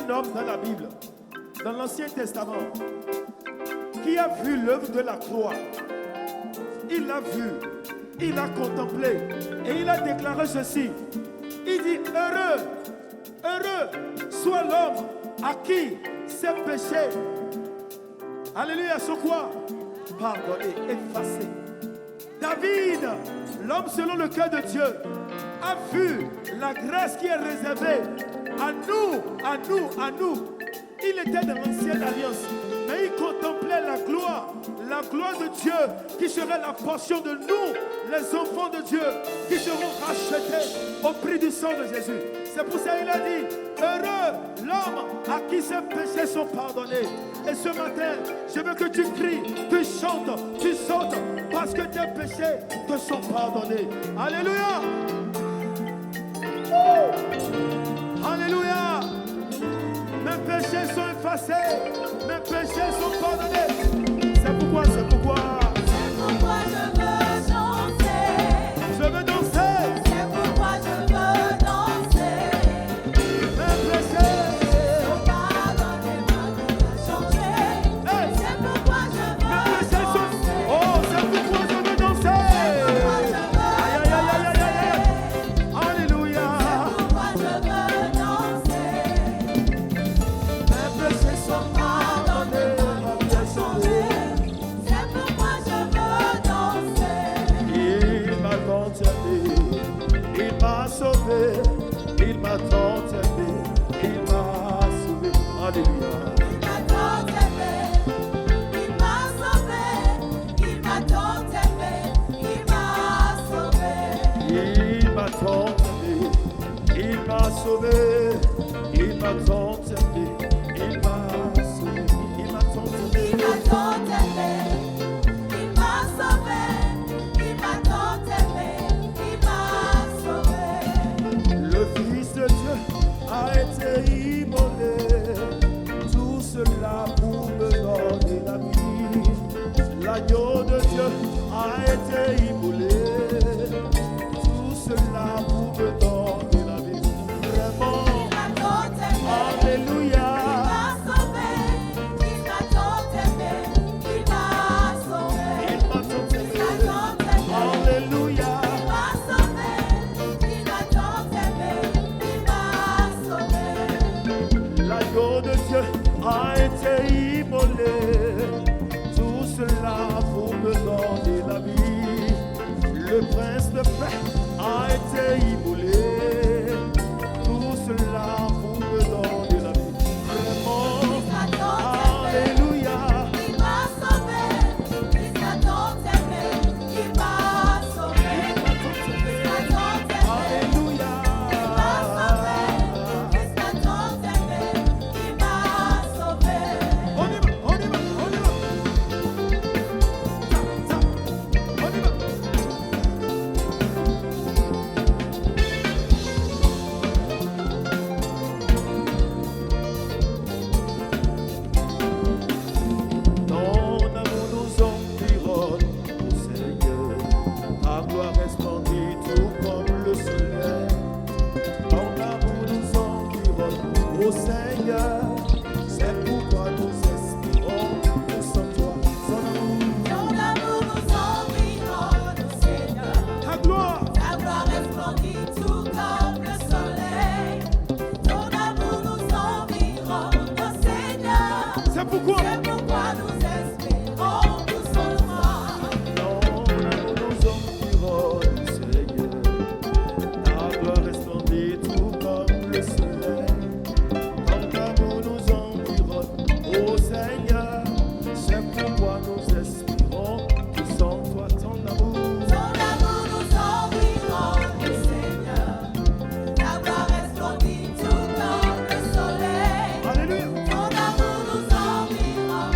un homme dans la Bible, dans l'Ancien Testament, qui a vu l'œuvre de la croix. Il l'a vu, il l'a contemplé et il a déclaré ceci. Il dit, heureux soit l'homme à qui ses péchés, alléluia, sont quoi? Pardonnés, effacés. David, l'homme selon le cœur de Dieu, a vu la grâce qui est réservée à nous. Il était dans l'ancienne alliance, mais il contemplait la gloire de Dieu qui serait la portion de nous, les enfants de Dieu, qui seront rachetés au prix du sang de Jésus. C'est pour ça qu'il a dit, heureux l'homme à qui ses péchés sont pardonnés. Et ce matin, je veux que tu cries, tu chantes, tu sautes, parce que tes péchés te sont pardonnés. Alléluia! Alléluia! Mes péchés sont effacés, mes péchés sont pardonnés. C'est pourquoi je veux danser. Je veux danser. C'est pourquoi je veux danser. Mes péchés sont pardonnés, ma vie a changé. Hey. C'est pourquoi je veux danser. Oh, c'est pourquoi je veux danser. Aïe, aïe, aïe, aïe, aïe, aïe. Alléluia. C'est pourquoi je veux danser. Mes péchés sont pardonnés, ma vie a changé. C'est pourquoi je veux danser. Il m'a contemplé, il m'a sauvé, il m'a contemplé, il m'a sauvé. Alléluia. Il m'a tant aimé, il m'a sauvé. Il m'a tant aimé, il m'a sauvé. Il m'a contemplé, il m'a sauvé, il m'a contemplé, il m'a sauvé, il m'a contemplé. Il m'a tant aimé, il m'a sauvé. Il m'a tant aimé, il m'a sauvé. Le Fils de Dieu a été immolé, tout cela pour me donner la vie. L'agneau de Dieu a été immolé, tout cela pour me donner la vie. Vraiment, Il m'a tant aimé, alléluia. il m'a sauvé. Il m'a tant aimé, il m'a sauvé. Il m'a tant Il m'a aimé, tant aimé, alléluia. il m'a sauvé. Il m'a tant aimé, il m'a sauvé. L'agneau de Dieu a été immolé, tout cela pour me donner la vie. Le prince de paix a été immolé, tout cela pour me donner la vie. Vraiment, Il m'a tant aimé, alléluia. il m'a sauvé. Il m'a tant aimé, il m'a sauvé. Il m'a tant aimé, Alléluia. il m'a sauvé. Il m'a tant aimé, il m'a sauvé. On y va, on y va, on y va. Ça, on y va. Ton amour nous environne, ô Seigneur. Ta gloire resplendit tout comme le soleil. Ton amour nous environne, ô Seigneur. C'est pourquoi nous espérons que sans toi, son amour, Ton amour nous environne, Seigneur. ta gloire, Ta gloire resplendit tout comme le soleil. Ton amour nous environne, Seigneur. c'est pourquoi. C'est pourquoi nous espérons tous en toi. Ton amour nous environne, Seigneur. Ta gloire resplendit tout comme le soleil. Ton amour nous environne, ô Seigneur. C'est pourquoi nous espérons que sans toi, ton amour. Ton amour nous environne, Seigneur. Ta gloire resplendit tout comme le soleil. Alléluia. Ton amour nous environne,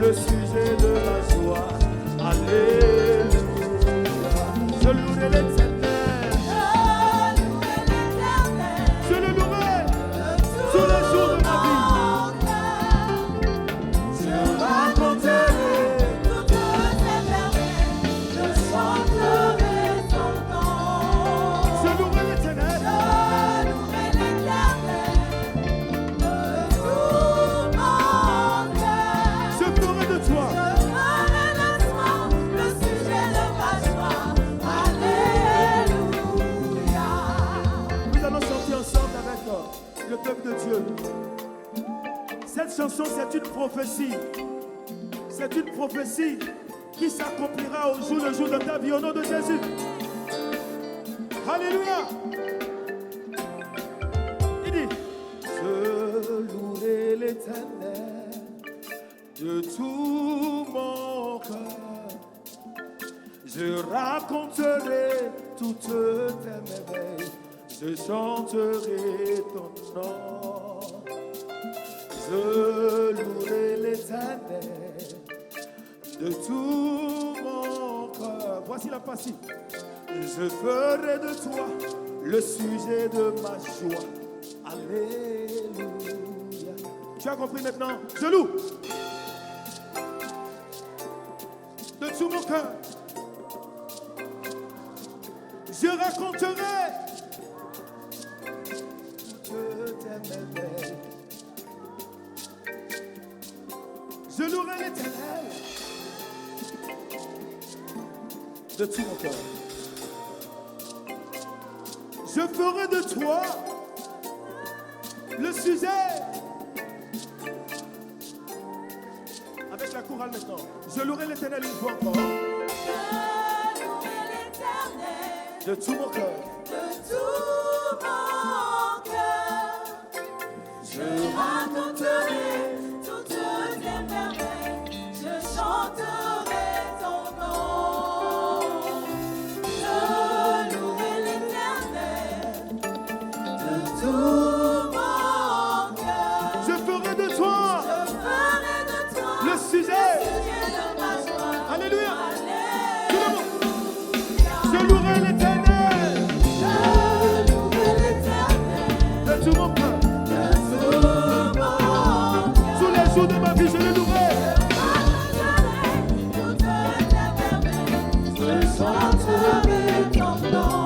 le sujet de ma joie. Alléluia. Je louerai l'Éternel. Je le louerai tous les jours de ma vie. Je raconterai toutes tes merveilles, je chanterai ton nom. Je louerai l'Éternel. Je ferai de toi le sujet de ma joie. Alléluia. Nous allons chanter ensemble avec le peuple de Dieu. Cette chanson, c'est une prophétie. C'est une prophétie qui s'accomplira au jour le jour de ta vie au nom de Jésus. Alléluia. Il dit, je louerai l'Éternel de tout mon cœur. Je raconterai toutes tes merveilles. Je chanterai ton nom. Je louerai l'Éternel de tout mon cœur. Voici la partie. Je ferai de toi le sujet de ma joie. Alléluia. Tu as compris maintenant? Je loue de tout mon cœur. Je raconterai toutes tes merveilles. Je louerai l'Éternel de tout mon cœur. Je ferai de toi le sujet. Avec la chorale maintenant. Je louerai l'Éternel une fois encore. De tout mon cœur. De tout mon cœur, je raconterai toutes tes merveilles, je chanterai ton nom. Je louerai l'Éternel de tout mon cœur. Je ferai de toi le sujet. De ma joie. Alléluia. Alléluia. Je louerai l'Éternel de tout mon cœur. Tous les jours de ma vie, je le louerai. Je chanterai ton nom.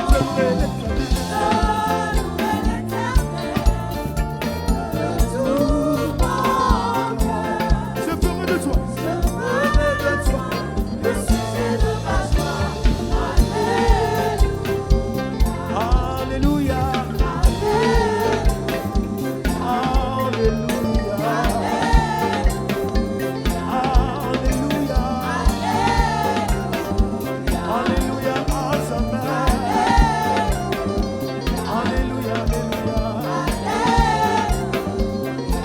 Je louerai l'Éternel. Je ferai de toi Le sujet de ma joie. Alléluia. Alléluia. Alléluia. Alléluia. Awesome. Alléluia.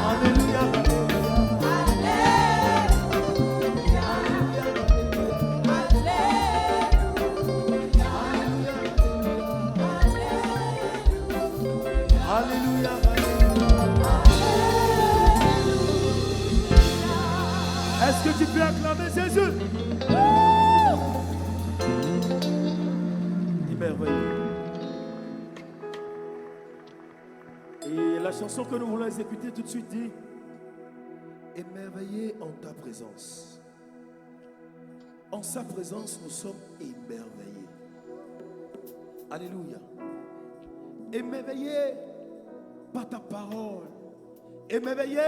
Alléluia. Alléluia. Est-ce que tu peux acclamer Jésus? Il est merveilleux. Et la chanson que nous voulons exécuter tout de suite dit: émerveillé en ta présence. En sa présence, nous sommes émerveillés. Alléluia. Émerveillé par ta parole. Émerveillé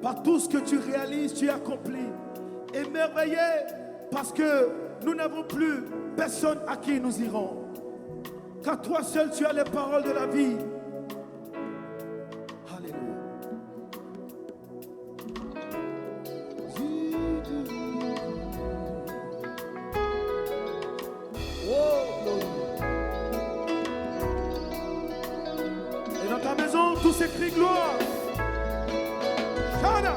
par tout ce que tu réalises, tu accomplis. Émerveillé parce que nous n'avons plus personne à qui nous irons. Car toi seul, tu as les paroles de la vie. Alléluia. Et dans ta maison, tous ces cris gloire. Shana.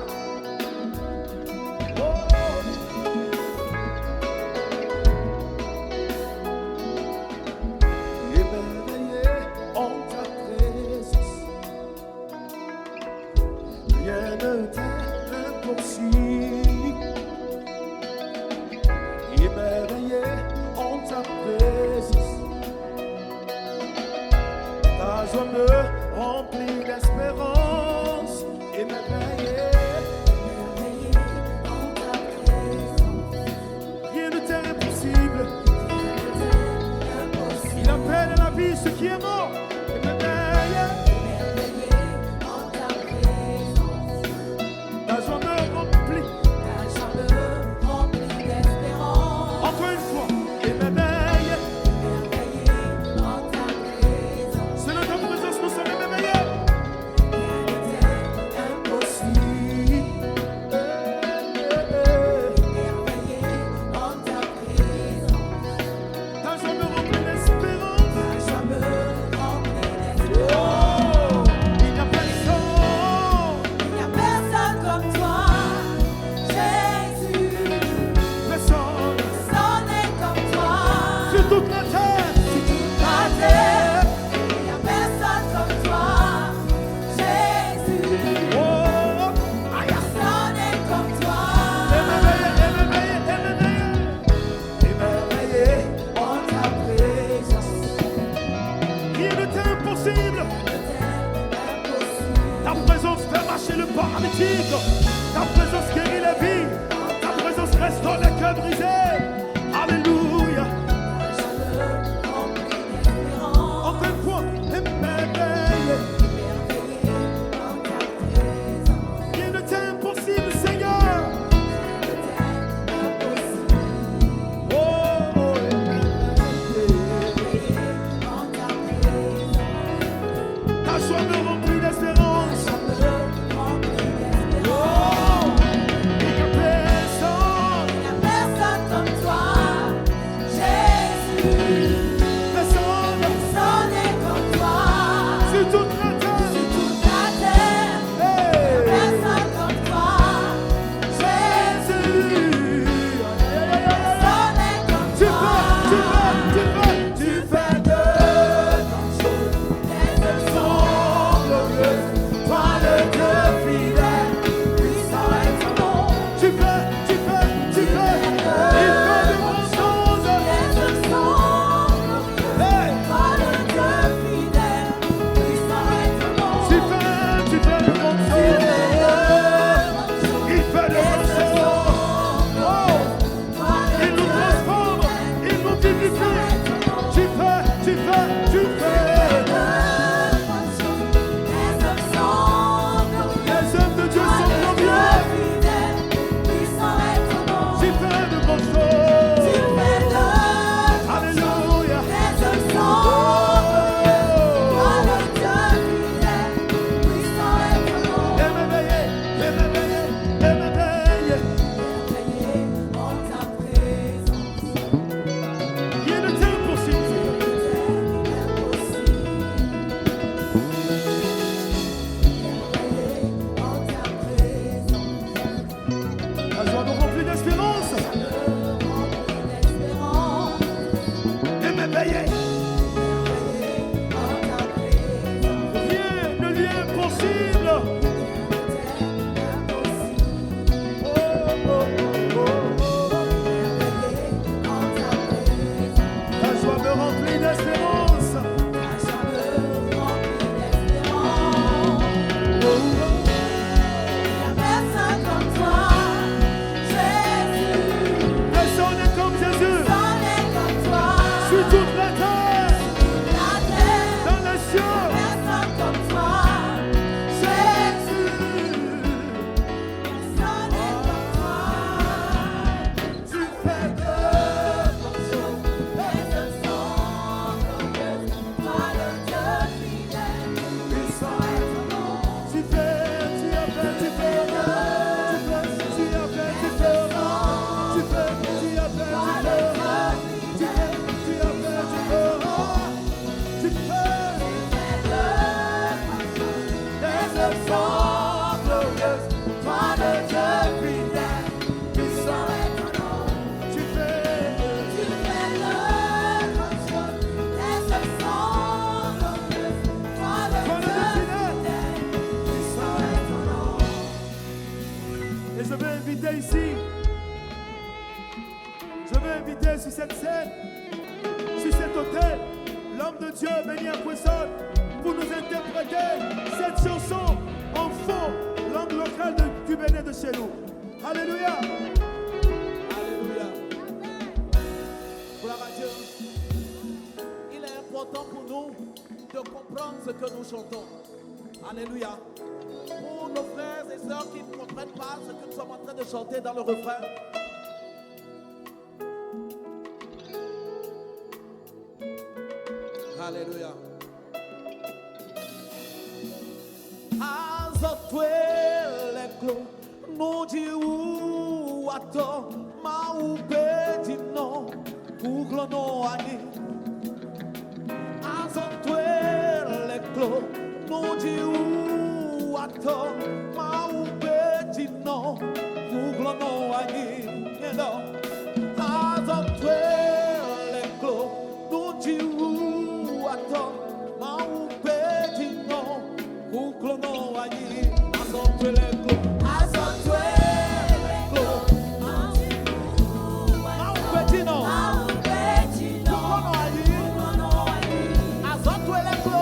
Émerveillé en ta présence. qui est mort émerveillé. en ta présence. Ta joie me remplit. Ta joie me remplit d'espérance. Encore une fois, émerveillé. Émerveillé en ta présence. C'est dans ta présence nous sommes émerveillés. Rien n'était impossible. Émerveillé en ta présence. Ta joie me remplit d'espérance. Ta joie me remplit d'espérance. Oh, il n'y a personne. Il n'y a personne comme toi, Jésus. Personne. Personne n'est comme toi. Sur toute la terre. La terre, il n'y a personne comme toi, Jésus. Oh, aïe. Personne n'est comme toi. Émerveillé, émerveillé, émerveillé. Émerveillé. En ta présence, Rien n'était impossible. c'était impossible. Ta présence fait marcher le paralytique. Ta présence guérit les vies. Ta présence restaure les cœurs brisés. Alléluia. Ta joie me remplit d'espérance. Encore une fois, émerveillé. Émerveillé en ta présence, Rien n'était impossible, Seigneur. c'était impossible. Oh, émerveillé. Émerveillé en ta présence. Ta joie me remplit d'espérance. Ta joie me remplit d'espérance. Oh, il n'y a personne. Il n'y a personne comme toi, Jésus. Personne. Personne n'est comme toi. Sur toute la terre. Sur toute la terre, Hey. personne comme toi, Jésus. Personne n'est comme Tu toi. fais de grandes choses. Les œuvres sont glorieuses. Toi le Dieu fidèle, puissant est ton nom. Tu fais, il fait de grandes choses. Les œuvres sont glorieuses. Hey. Toi le Dieu fidèle, puissant est ton nom. Tu fais de grandes choses. Il fait de grandes choses. Oh, il nous transforme, il nous vivifie. Tu fais. Les œuvres de Dieu sont glorieuses. Tu fais de grandes choses. Alléluia. Émerveillé, émerveillé, émerveillé. Rien n'était impossible. Ta joie nous remplit d'espérance. Émerveillé. Rien ne lui est impossible. Oh, oh, oh, oh. Ta joie me remplit d'espérance. Oh, oh. Personne n'est comme Jésus. Sur toute la terre, dans les cieux. Tu fais de tu fais, tu as fait, tu fais, tu as fait, tu feras. Tu fais, tu as fait, tu feras. Tu fais, tu as fait, tu feras. Tu fais, les œuvres sont glorieuses. Toi le Dieu fidèle, puissant est ton nom. Tu fais, et je veux inviter ici, je veux inviter sur cette scène, sur cet autel, l'homme de Dieu, Béni Akwesson, pour nous interpréter cette chanson en fond, langue locale du Bénin de chez nous. Alléluia. Alléluia. Gloire à Dieu. Il est important pour nous ce que nous chantons. Alléluia. Pour nos frères et sœurs qui ne comprennent pas ce que nous sommes en train de chanter dans le refrain. Alléluia. Azotweleklo nujiu ato maubedino uglono ani. Azotweleklo nujiu ato maubedino uglono ani. Azotweleklo nujiu ato maubedino uglono ani. Azotweleklo maubedino uglono ani. Azotweleklo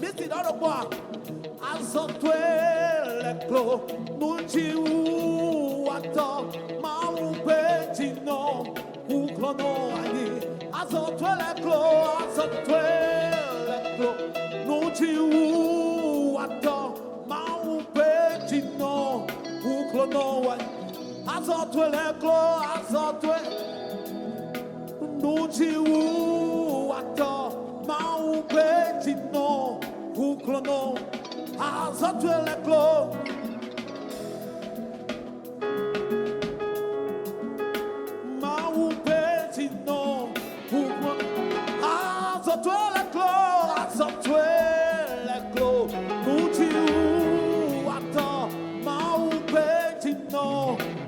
Listen, out of what? Azotweleklo nujiu ato maubetino uglono ani. Azotweleklo nujiu ato maubetino uglono ani. Azotweleklo nujiu ato maubetino uglono. Azotweleklo maubetino uglono. Azotweleklo nujiu ato maubetino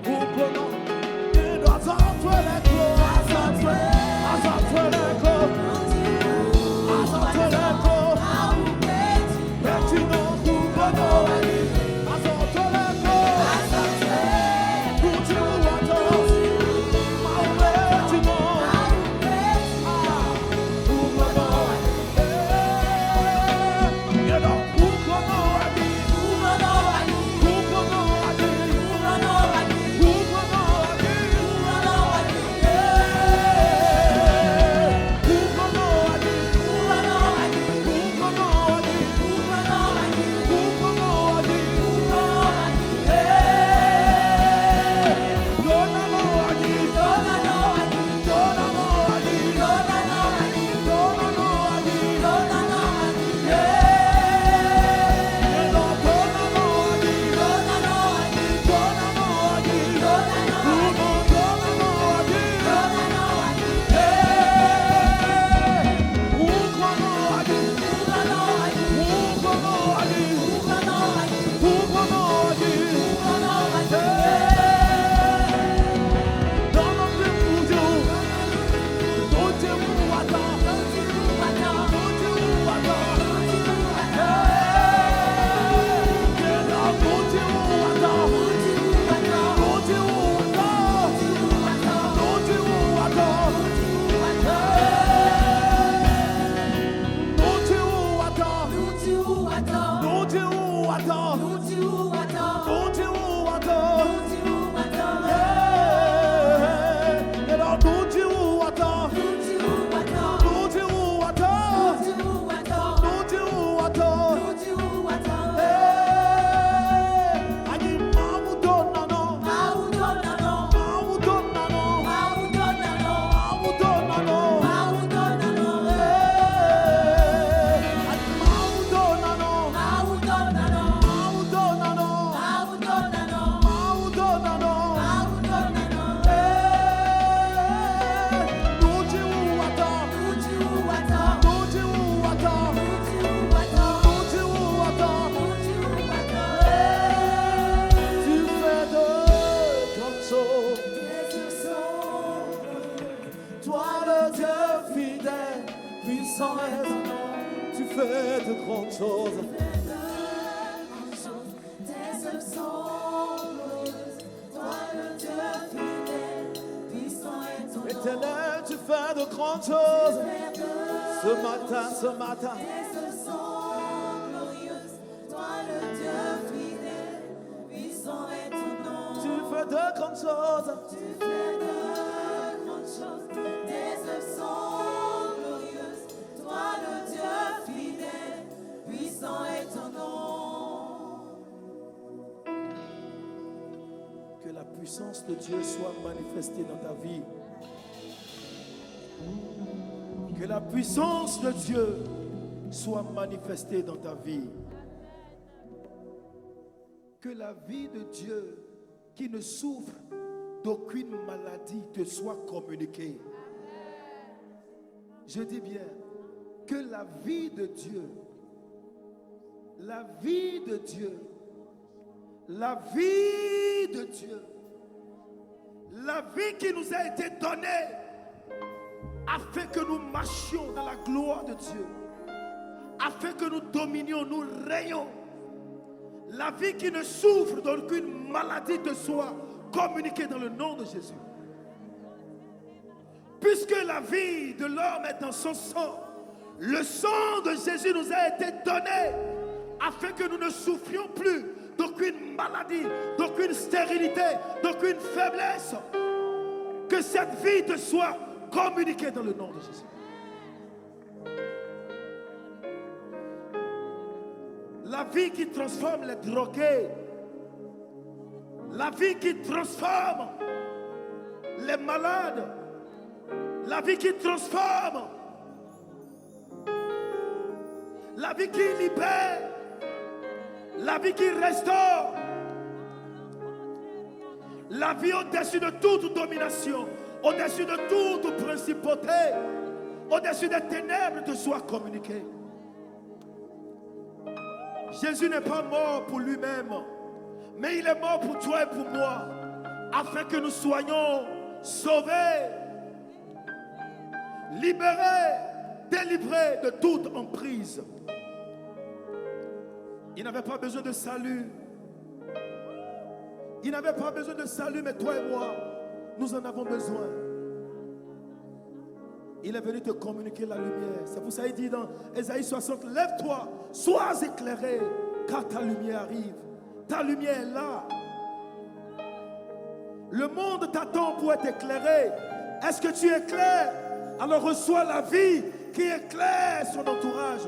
uglono. Azotweleklo Azotweleklo betino uglono ani. le Dieu fidèle, puissant est ton nom. Tu fais de grandes choses. Tes œuvres sont glorieuses. Toi le Dieu fidèle, puissant est ton nom. Éternel, tu fais de grandes choses. Ce matin, Tes œuvres sont glorieuses. Toi le Dieu fidèle, puissant est ton nom. tu fais de grandes choses. Tu fais de grandes choses. Tes œuvres sont glorieuses. Toi le Dieu fidèle, puissant est ton nom. Que la puissance de Dieu soit manifestée dans ta vie. Que la puissance de Dieu soit manifestée dans ta vie. Que la vie de Dieu qui ne souffre d'aucune maladie te soit communiquée. Je dis bien, que la vie de Dieu, la vie de Dieu, la vie de Dieu, la vie qui nous a été donnée afin que nous marchions dans la gloire de Dieu, afin que nous dominions, nous régnons. La vie qui ne souffre d'aucune maladie te soit communiquée dans le nom de Jésus. Puisque la vie de l'homme est dans son sang, le sang de Jésus nous a été donné afin que nous ne souffrions plus d'aucune maladie, d'aucune stérilité, d'aucune faiblesse. Que cette vie te soit communiquée dans le nom de Jésus. La vie qui transforme les drogués, la vie qui transforme les malades, la vie qui transforme, la vie qui libère, la vie qui restaure, la vie au-dessus de toute domination, au-dessus de toute principauté, au-dessus des ténèbres te soit communiquée. Jésus n'est pas mort pour lui-même, mais il est mort pour toi et pour moi, afin que nous soyons sauvés, libérés, délivrés de toute emprise. Il n'avait pas besoin de salut. Il n'avait pas besoin de salut, mais toi et moi, nous en avons besoin. Il est venu te communiquer la lumière. C'est pour ça qu'il dit dans Ésaïe 60, lève-toi, sois éclairé, car ta lumière arrive. Ta lumière est là. Le monde t'attend pour être éclairé. Est-ce que tu es clair? Alors reçois la vie qui éclaire son entourage.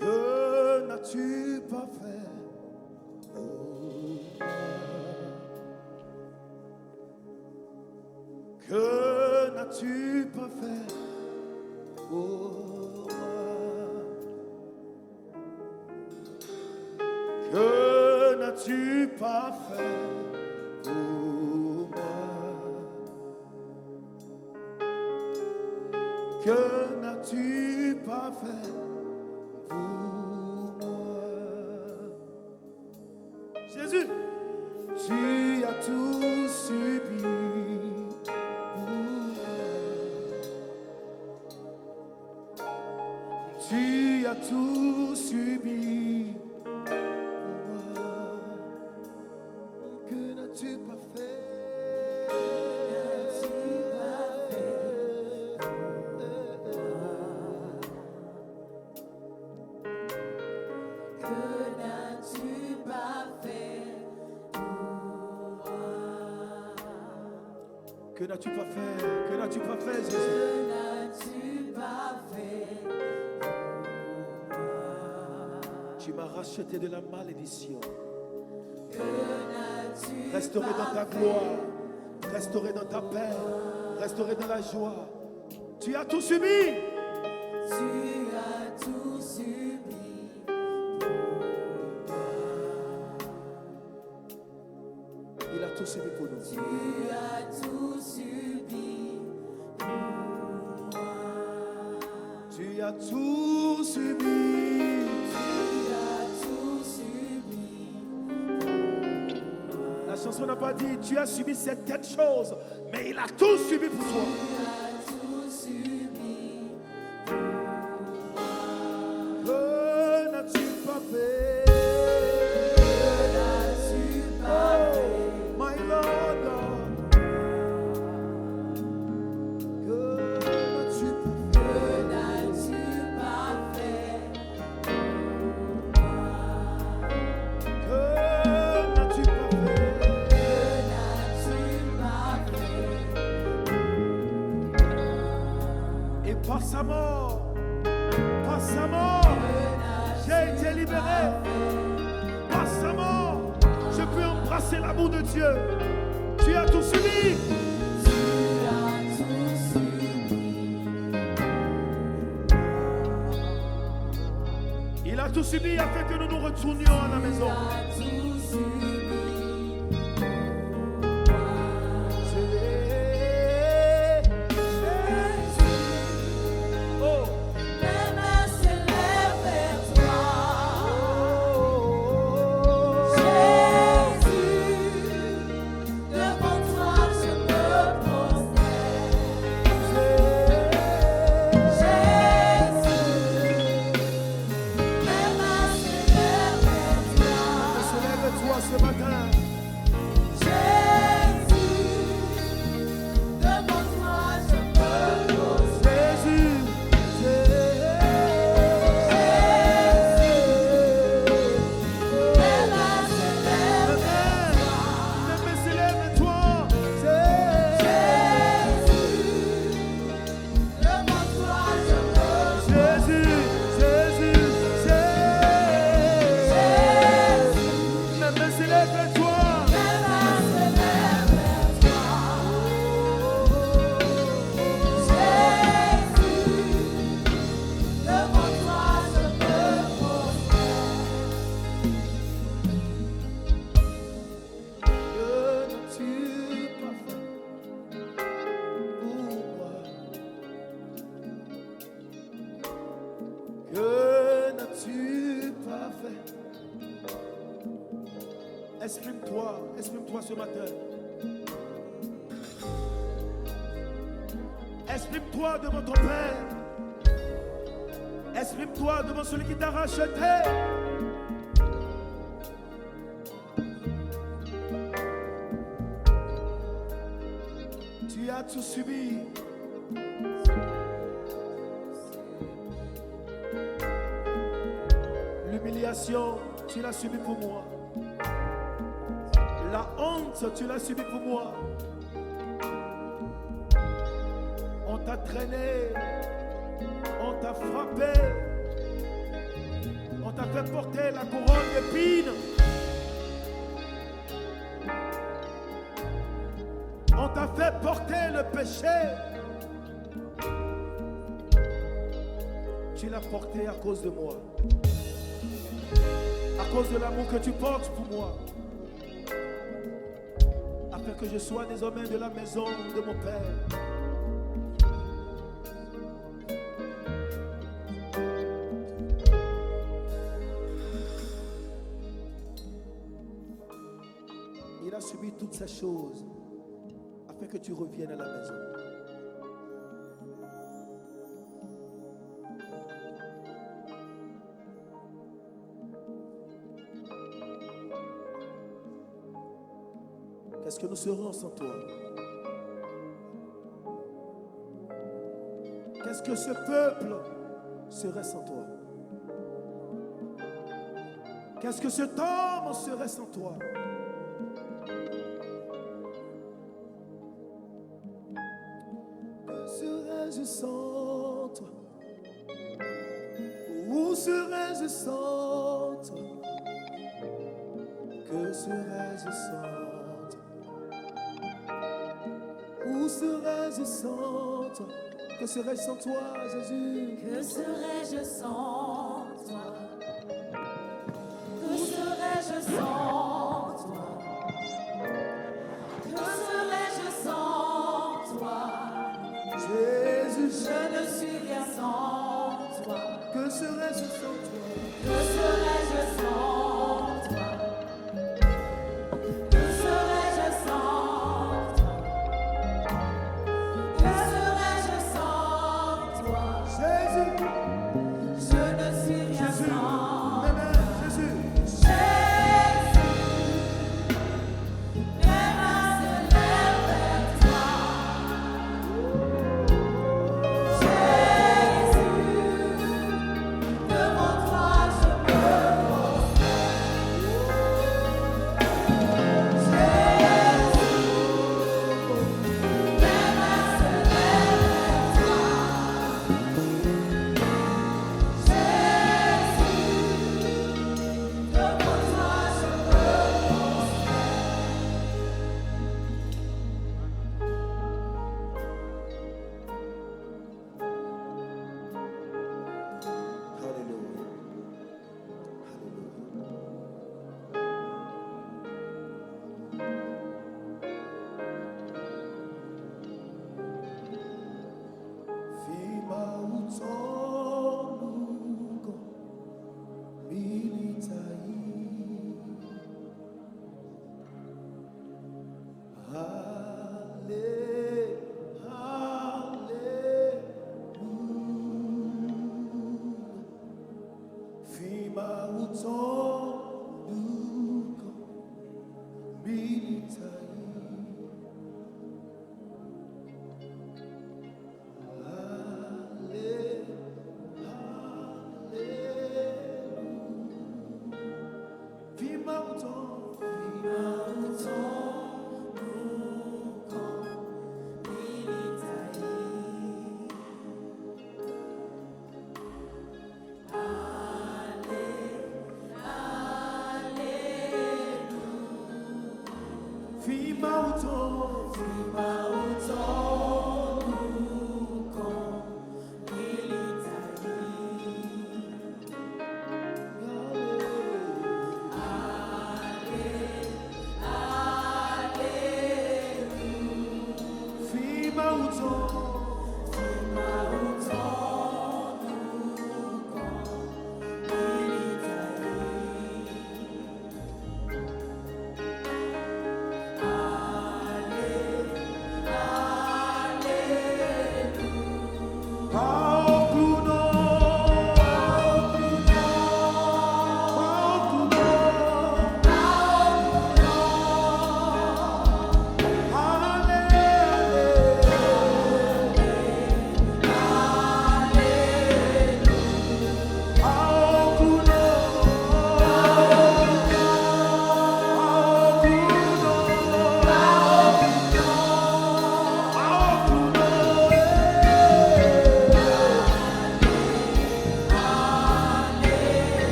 Que n'as-tu pas fait? Que n'as-tu pas fait pour moi? Que n'as-tu pas fait pour moi? Que n'as-tu pas fait pour moi? Jésus, tu as tout subi. Tu as tout subi pour moi. Que n'as-tu pas fait? Que n'as-tu pas fait pour moi? Que n'as-tu pas fait? Que n'as-tu pas fait, Jésus? Que n'as-tu pas fait pour moi? Tu m'as racheté de la malédiction. Que n'as-tu Restauré pas dans ta fait? gloire, restauré dans ta paix, restauré dans la joie. Tu as tout subi. Tu as tout subi. Il a tout subi pour nous. Tu as tout subi pour moi. Tu as tout subi. Tu as tout subi pour chanson n'a pas dit tu as subi certaines choses, mais il a tout subi pour toi. Que n'as-tu pas fait? Oh, my Lord, Lord. Que n'as-tu pas fait? Que n'as-tu pas fait? Et par sa mort, j'ai été libéré. Par sa mort, je peux embrasser l'amour de Dieu. Tu as tout subi. Il a tout subi afin que nous nous retournions à la maison. Exprime-toi ce matin. Exprime-toi devant ton Père. Exprime-toi devant celui qui t'a racheté. Tu as tout subi. L'humiliation, tu l'as subi pour moi. La honte, tu l'as subi pour moi. On t'a traîné, on t'a frappé, on t'a fait porter la couronne d'épines. On t'a fait porter le péché. Tu l'as porté à cause de moi. À cause de l'amour que tu portes pour moi. Afin que je sois désormais de la maison de mon Père. Il a subi toutes ces choses afin que tu reviennes à la maison. Qu'est-ce que nous serons sans toi? Qu'est-ce que ce peuple serait sans toi? Qu'est-ce que cet homme serait sans toi? Que serais-je sans toi? Où serais-je sans toi? Que serais-je sans toi? Où serais-je sans toi? Que serais-je sans toi, Jésus? Que serais-je sans toi? Que serais-je sans toi? Que serais-je sans toi? Jésus, Je ne suis rien sans toi. que serais-je sans toi? Que serais-je sans toi? Que serais-je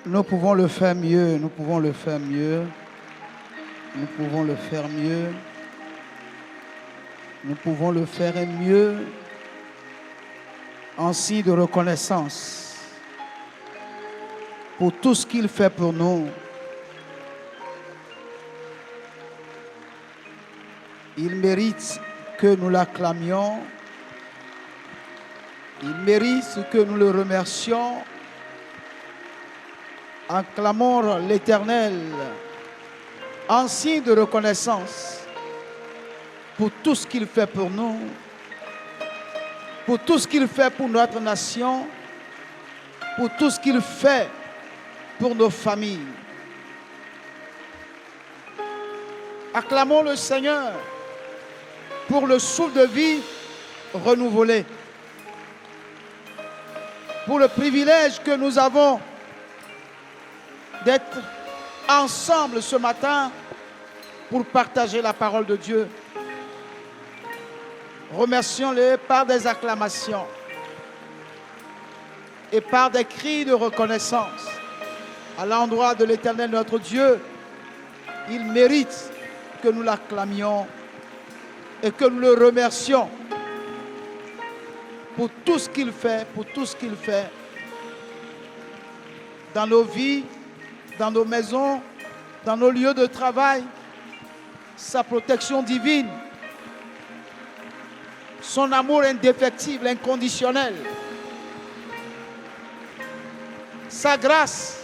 Nous pouvons le faire mieux, nous pouvons le faire mieux, nous pouvons le faire mieux, nous pouvons le faire mieux en signe de reconnaissance pour tout ce qu'il fait pour nous. Il mérite que nous l'acclamions, il mérite que nous le remercions. Acclamons l'Éternel en signe de reconnaissance pour tout ce qu'il fait pour nous. pour tout ce qu'il fait pour notre nation, pour tout ce qu'il fait pour nos familles. Acclamons le Seigneur pour le souffle de vie renouvelé, pour le privilège que nous avons d'être ensemble ce matin pour partager la parole de Dieu. Remercions-le par des acclamations et par des cris de reconnaissance à l'endroit de l'Éternel notre Dieu. Il mérite que nous l'acclamions et que nous le remercions pour tout ce qu'il fait, dans nos vies, dans nos maisons, dans nos lieux de travail, sa protection divine, son amour indéfectible, inconditionnel, sa grâce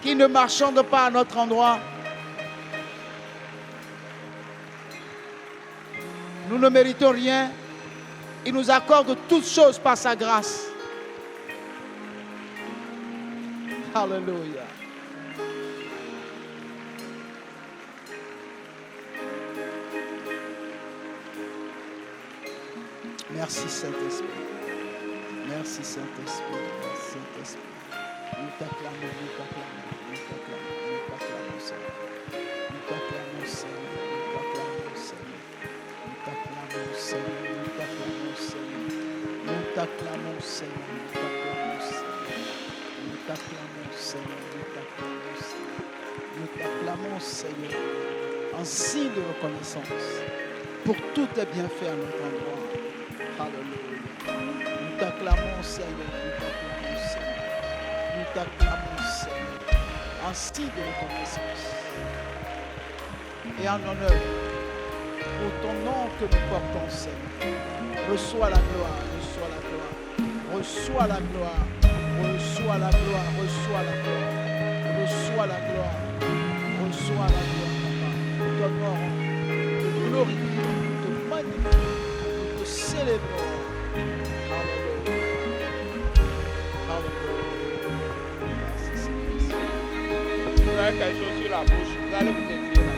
qui ne marchande pas à notre endroit. Nous ne méritons rien. Il nous accorde toutes choses par sa grâce. Alléluia. Merci Saint-Esprit. Merci Saint-Esprit. Merci Saint-Esprit. Nous t'acclamons, nous t'acclamons, nous t'acclamons, nous t'acclamons, Seigneur. Nous t'acclamons, Seigneur. Nous t'acclamons, Seigneur. Nous t'acclamons, Seigneur. Nous t'acclamons, Seigneur. Nous t'acclamons, Seigneur. Nous t'acclamons, Seigneur. Nous t'acclamons, Seigneur. En signe de reconnaissance pour tous tes bienfaits à notre endroit. Alléluia. Nous t'acclamons, Seigneur. Nous t'acclamons, Seigneur. En signe de reconnaissance et en honneur pour ton nom que nous portons, Seigneur. Reçois la gloire, reçois la gloire, reçois la gloire, reçois la gloire, reçois la gloire, reçois la gloire, reçois la gloire, papa. Nous t'honorons, nous te glorifions, nous te magnifions, nous te célébrons. Alléluia. Alléluia. Merci Seigneur. Vous avez quelque chose sur la bouche, vous allez vous écrire là.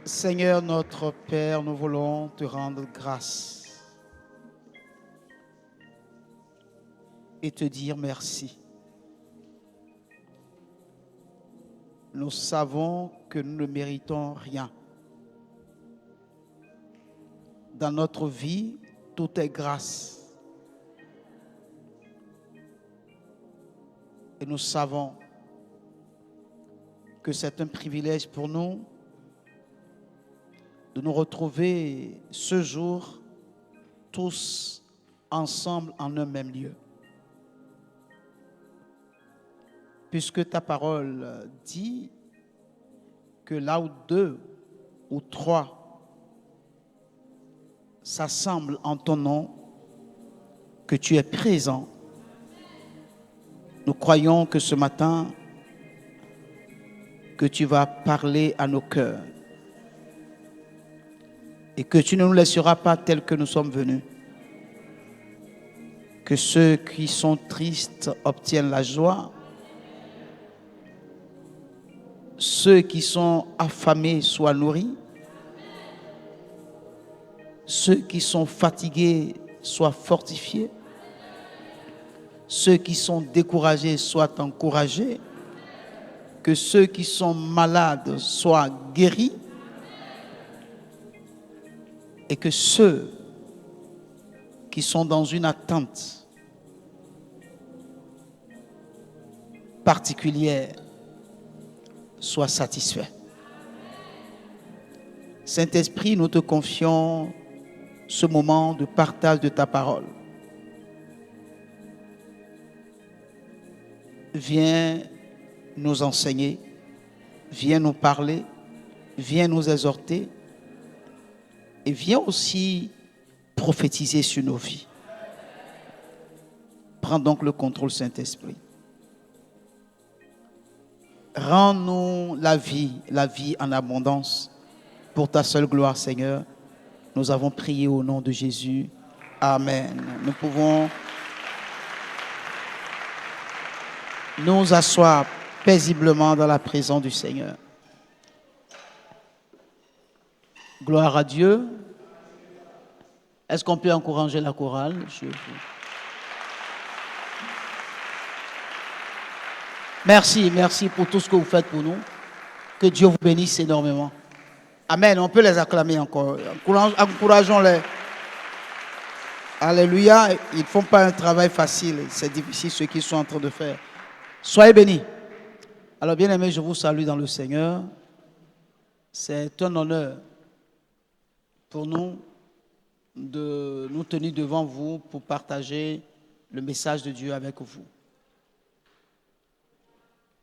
Seigneur notre Père, nous voulons te rendre grâce et te dire merci. Nous savons que nous ne méritons rien, dans notre vie, tout est grâce. Et nous savons que c'est un privilège pour nous de nous retrouver ce jour tous ensemble en un même lieu. Puisque ta parole dit que là où 2 ou 3 s'assemblent en ton nom, que tu es présent. Nous croyons que ce matin, que tu vas parler à nos cœurs et que tu ne nous laisseras pas tels que nous sommes venus. Que ceux qui sont tristes obtiennent la joie, ceux qui sont affamés soient nourris, ceux qui sont fatigués soient fortifiés, ceux qui sont découragés soient encouragés, que ceux qui sont malades soient guéris et que ceux qui sont dans une attente particulière soient satisfaits. Saint-Esprit, nous te confions ce moment de partage de ta parole. Viens nous enseigner, viens nous parler, viens nous exhorter et viens aussi prophétiser sur nos vies. Prends donc le contrôle, Saint-Esprit. Rends-nous la vie en abondance pour ta seule gloire, Seigneur. Nous avons prié au nom de Jésus. Amen. Nous pouvons nous asseoir paisiblement dans la présence du Seigneur. Gloire à Dieu. Est-ce qu'on peut encourager la chorale? Merci pour tout ce que vous faites pour nous. Que Dieu vous bénisse énormément. Amen. On peut les acclamer encore. Encourageons-les. Alléluia. Ils ne font pas un travail facile. C'est difficile ce qu'ils sont en train de faire. Soyez bénis. Alors, bien-aimés, je vous salue dans le Seigneur. C'est un honneur pour nous de nous tenir devant vous pour partager le message de Dieu avec vous.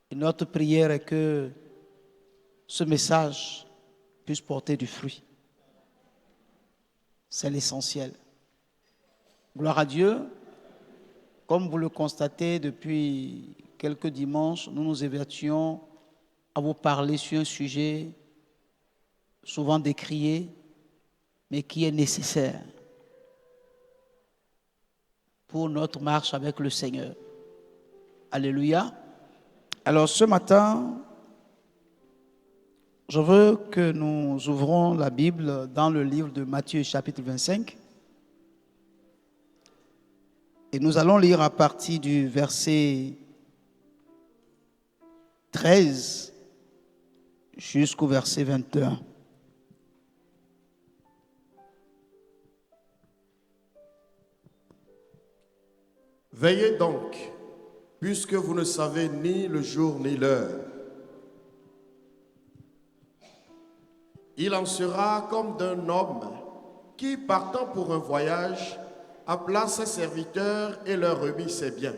Et notre prière est que ce message puisse porter du fruit. C'est l'essentiel. Gloire à Dieu. Comme vous le constatez depuis quelques dimanches, nous nous évertuons à vous parler sur un sujet souvent décrié, mais qui est nécessaire pour notre marche avec le Seigneur. Alléluia. Alors ce matin, je veux que nous ouvrons la Bible dans le livre de Matthieu chapitre 25. Et nous allons lire à partir du verset 13 jusqu'au verset 21. Veillez donc, puisque vous ne savez ni le jour ni l'heure. Il en sera comme d'un homme qui, partant pour un voyage, appela ses serviteurs et leur remit ses biens.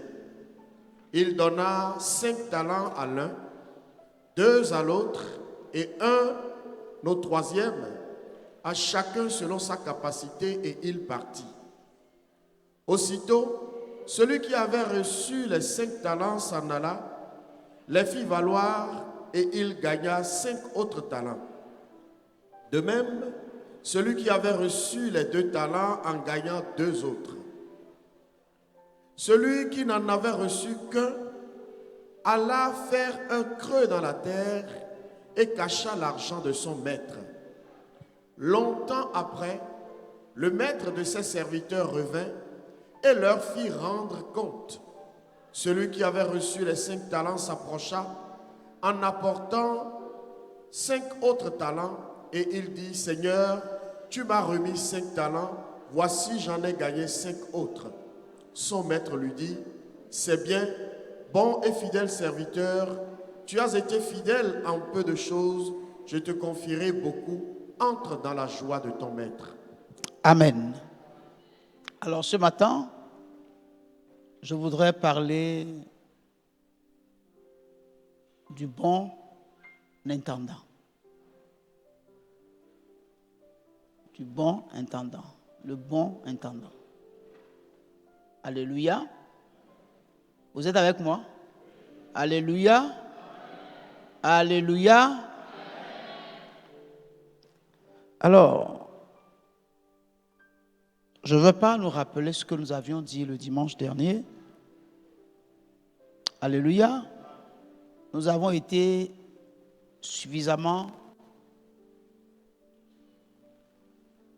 Il donna 5 talents à l'un, 2 à l'autre et 1 au troisième, à chacun selon sa capacité, et il partit. Aussitôt, celui qui avait reçu les 5 talents s'en alla, les fit valoir, et il gagna 5 autres talents. De même, celui qui avait reçu les 2 talents en gagna 2 autres. Celui qui n'en avait reçu qu'un alla faire un creux dans la terre et cacha l'argent de son maître. Longtemps après, le maître de ses serviteurs revint et leur fit rendre compte. Celui qui avait reçu les 5 talents s'approcha en apportant 5 autres talents, et il dit: Seigneur, tu m'as remis 5 talents, voici j'en ai gagné 5 autres. Son maître lui dit, c'est bien, bon et fidèle serviteur, tu as été fidèle en peu de choses, je te confierai beaucoup, entre dans la joie de ton maître. Amen. Alors ce matin, je voudrais parler du bon intendant. Du bon intendant. Le bon intendant. Alléluia. Vous êtes avec moi? Alléluia. Alléluia. Alors, je ne veux pas nous rappeler ce que nous avions dit le dimanche dernier. Alléluia. Nous avons été suffisamment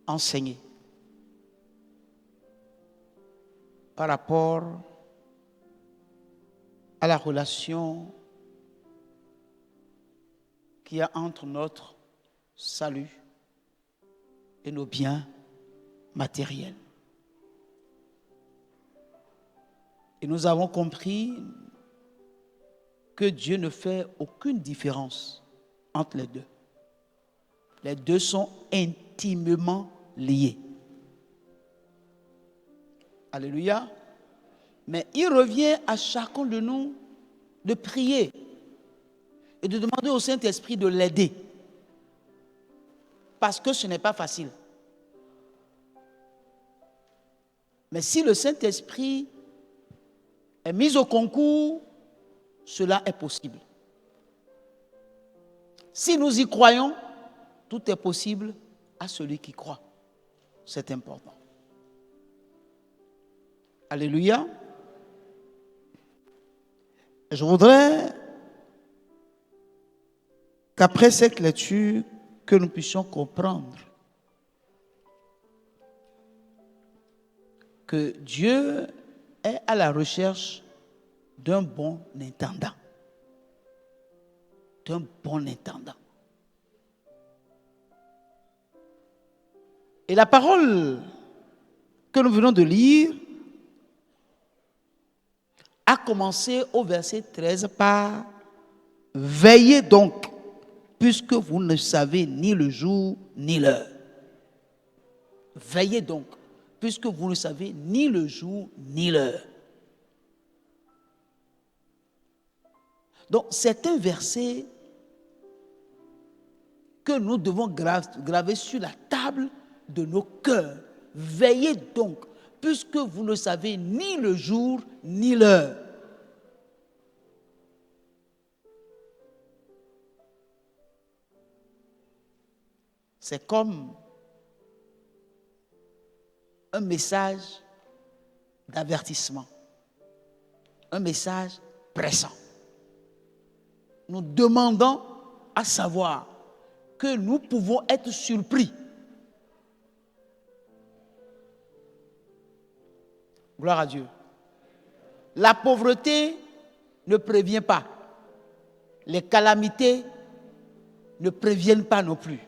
enseignés par rapport à la relation qu'il y a entre notre salut et nos biens matériels. Et nous avons compris que Dieu ne fait aucune différence entre les deux. Les deux sont intimement liés. Alléluia. Mais il revient à chacun de nous de prier et de demander au Saint-Esprit de l'aider. Parce que ce n'est pas facile. Mais si le Saint-Esprit est mis au concours, cela est possible. Si nous y croyons, tout est possible à celui qui croit. C'est important. Alléluia. Je voudrais qu'après cette lecture, que nous puissions comprendre que Dieu est à la recherche d'un bon intendant. D'un bon intendant. Et la parole que nous venons de lire a commencé au verset 13 par « Veillez donc, puisque vous ne savez ni le jour ni l'heure. » Veillez donc, puisque vous ne savez ni le jour ni l'heure. Donc, c'est un verset que nous devons graver sur la table de nos cœurs. Veillez donc, puisque vous ne savez ni le jour ni l'heure. C'est comme un message d'avertissement, un message pressant. Nous demandons à savoir que nous pouvons être surpris. Gloire à Dieu. La pauvreté ne prévient pas. Les calamités ne préviennent pas non plus.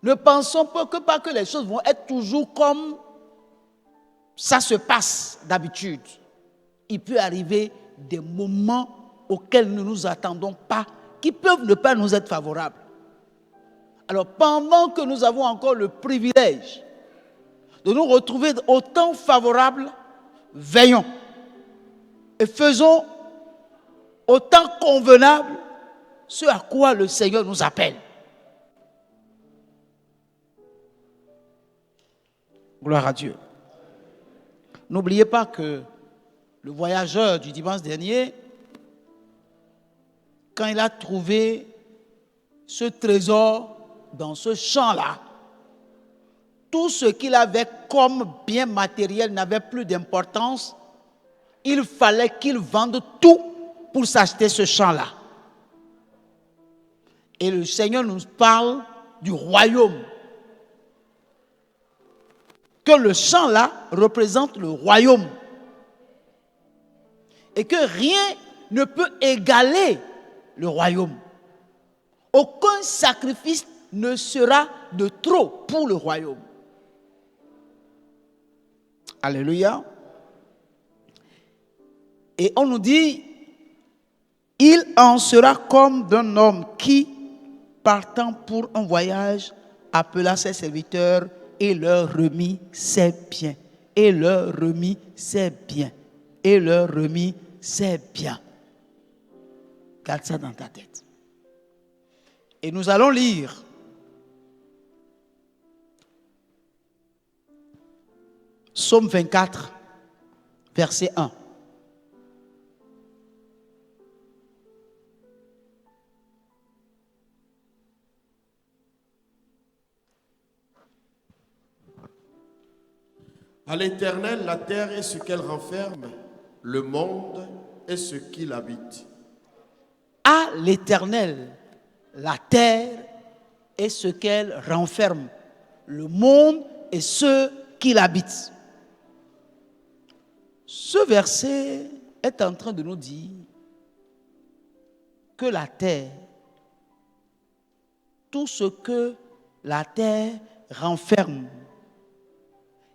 Ne pensons pas que les choses vont être toujours comme ça se passe d'habitude. Il peut arriver des moments auxquels nous ne nous attendons pas, qui peuvent ne pas nous être favorables. Alors, pendant que nous avons encore le privilège de nous retrouver au temps favorable, veillons et faisons au temps convenable ce à quoi le Seigneur nous appelle. Gloire à Dieu. N'oubliez pas que le voyageur du dimanche dernier, quand il a trouvé ce trésor dans ce champ-là, tout ce qu'il avait comme bien matériel n'avait plus d'importance. Il fallait qu'il vende tout pour s'acheter ce champ-là. Et le Seigneur nous parle du royaume. Que le champ-là représente le royaume. Et que rien ne peut égaler le royaume. Aucun sacrifice ne sera de trop pour le royaume. Alléluia. Et on nous dit, il en sera comme d'un homme qui, partant pour un voyage, appela ses serviteurs et leur remit ses biens. Et leur remit ses biens. Et leur remit ses biens. Garde ça dans ta tête. Et nous allons lire Psaume 24, verset 1. À l'Éternel, la terre et ce qu'elle renferme, le monde et ce qui l'habite. À l'Éternel, la terre et ce qu'elle renferme, le monde et ceux qui l'habitent. Ce verset est en train de nous dire que la terre, tout ce que la terre renferme,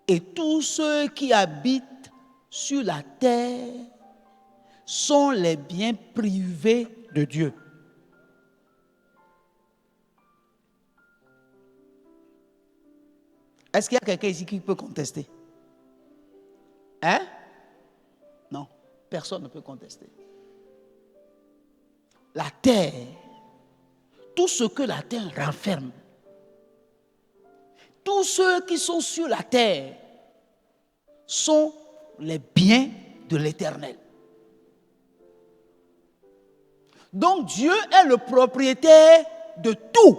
et tous ceux qui habitent sur la terre sont les biens privés de Dieu. Est-ce qu'il y a quelqu'un ici qui peut contester? Hein? Non, personne ne peut contester. La terre, tout ce que la terre renferme, tous ceux qui sont sur la terre sont les biens de l'Éternel. Donc Dieu est le propriétaire de tout.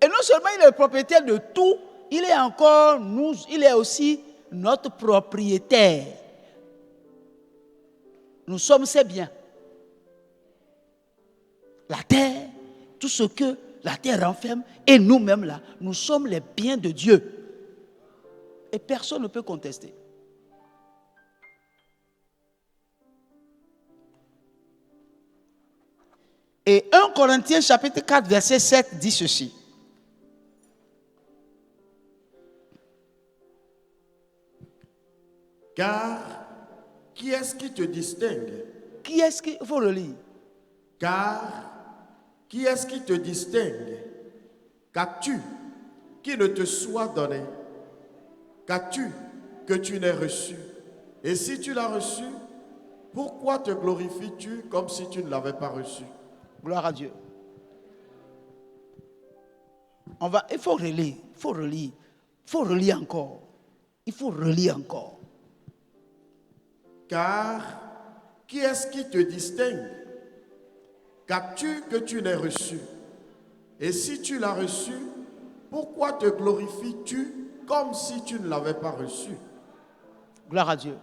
Et non seulement il est le propriétaire de tout, il est aussi notre propriétaire. Nous sommes ses biens. La terre, tout ce que la terre renferme, et nous-mêmes là, nous sommes les biens de Dieu. Et personne ne peut contester. Et 1 Corinthiens chapitre 4 verset 7 dit ceci. Car qui est-ce qui te distingue? Qui est-ce qui... Il faut le lire. Car qui est-ce qui te distingue? Qu'as-tu qui ne te soit donné? Qu'as-tu que tu n'aies reçu? Et si tu l'as reçu, pourquoi te glorifies-tu comme si tu ne l'avais pas reçu? Gloire à Dieu. Il faut relire, il faut relire encore. Il faut relire encore. Car qui est-ce qui te distingue? Qu'as-tu que tu n'aies reçu? Et si tu l'as reçu, pourquoi te glorifies-tu comme si tu ne l'avais pas reçu? Gloire à Dieu.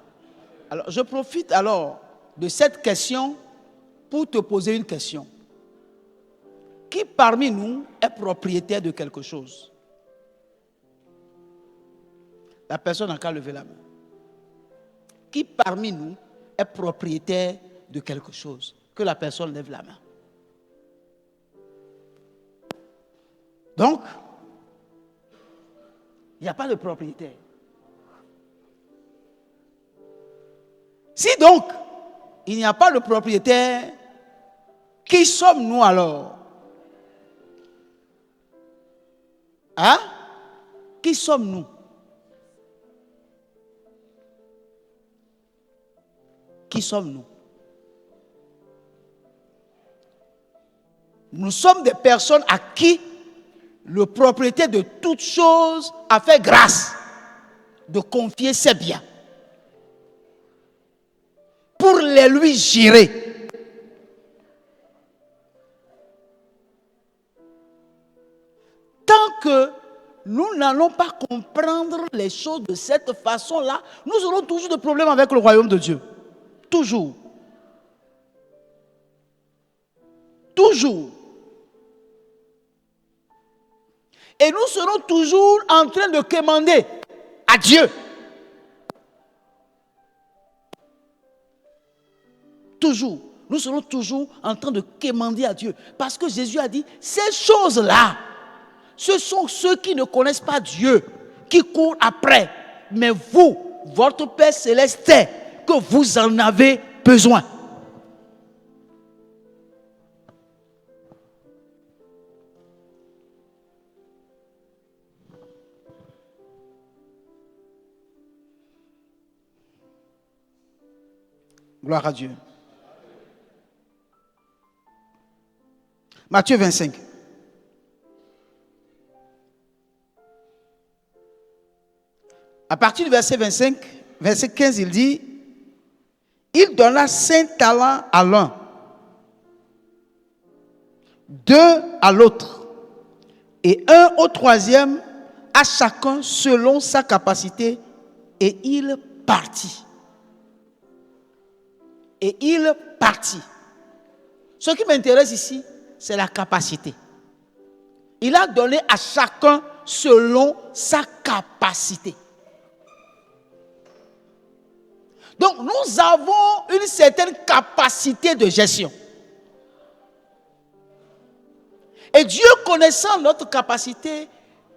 Alors, je profite alors de cette question pour te poser une question. Qui parmi nous est propriétaire de quelque chose? La personne n'a qu'à lever la main. Qui parmi nous est propriétaire de quelque chose? Que la personne lève la main. Donc, il n'y a pas de propriétaire. Si donc, il n'y a pas de propriétaire, qui sommes-nous alors? Hein? Qui sommes-nous? Qui sommes-nous? Nous sommes des personnes à qui le propriétaire de toutes choses a fait grâce de confier ses biens pour les lui gérer. Tant que nous n'allons pas comprendre les choses de cette façon-là, nous aurons toujours des problèmes avec le royaume de Dieu. Toujours. Toujours. Et nous serons toujours en train de quémander à Dieu. Toujours. nous serons toujours en train de quémander à Dieu. Parce que Jésus a dit, ces choses-là, ce sont ceux qui ne connaissent pas Dieu, qui courent après. Mais vous, votre Père Céleste, que vous en avez besoin. Gloire à Dieu. Matthieu 25. À partir du verset 25, verset 15, il dit, il donna 5 talents à l'un, 2 à l'autre, et 1 au troisième, à chacun selon sa capacité, et il partit. Et il partit. Ce qui m'intéresse ici, c'est la capacité. Il a donné à chacun selon sa capacité. Donc, nous avons une certaine capacité de gestion. Et Dieu, connaissant notre capacité,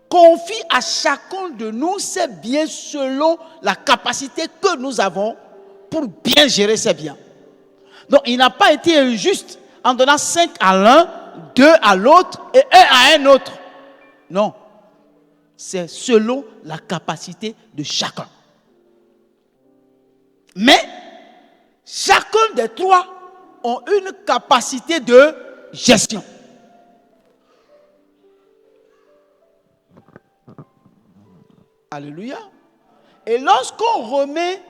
confie à chacun de nous ses biens selon la capacité que nous avons pour bien gérer ses biens. Donc, il n'a pas été injuste en donnant 5 à l'un, 2 à l'autre et 1 à un autre. Non. C'est selon la capacité de chacun. Mais, chacun des 3 ont une capacité de gestion. Alléluia. Et lorsqu'on remet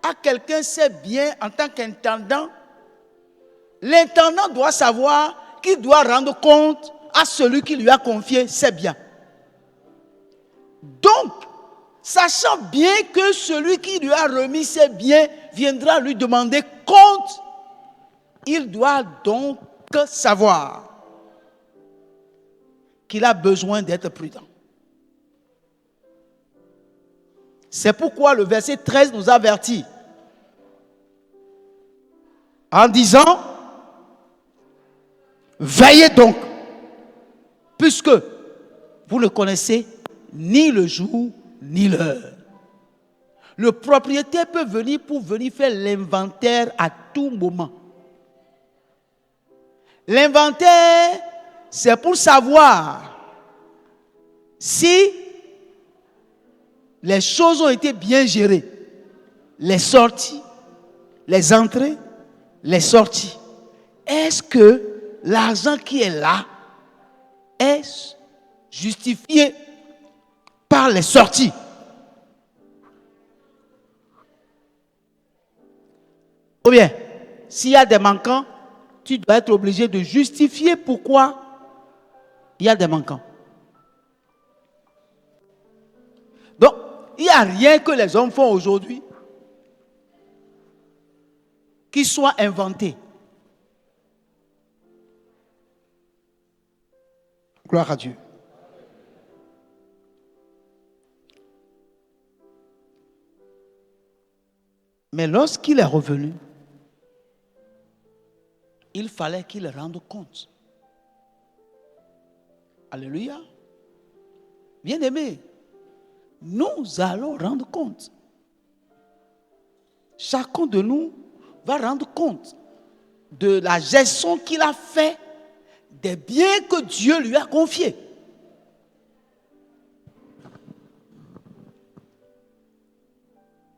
à quelqu'un ses biens en tant qu'intendant, l'intendant doit savoir qu'il doit rendre compte à celui qui lui a confié ses biens. Donc, sachant bien que celui qui lui a remis ses biens viendra lui demander compte, il doit donc savoir qu'il a besoin d'être prudent. C'est pourquoi le verset 13 nous avertit en disant, veillez donc, puisque vous ne connaissez ni le jour ni l'heure. Le propriétaire peut venir pour venir faire l'inventaire à tout moment. L'inventaire, c'est pour savoir si les choses ont été bien gérées. Les sorties, les entrées, les sorties. Est-ce que l'argent qui est là est justifié par les sorties? Ou bien, s'il y a des manquants, tu dois être obligé de justifier pourquoi il y a des manquants. Donc, il n'y a rien que les hommes font aujourd'hui qui soit inventé. Gloire à Dieu. Mais lorsqu'il est revenu, il fallait qu'il rende compte. Alléluia. Bien-aimés, nous allons rendre compte. Chacun de nous va rendre compte de la gestion qu'il a fait des biens que Dieu lui a confiés.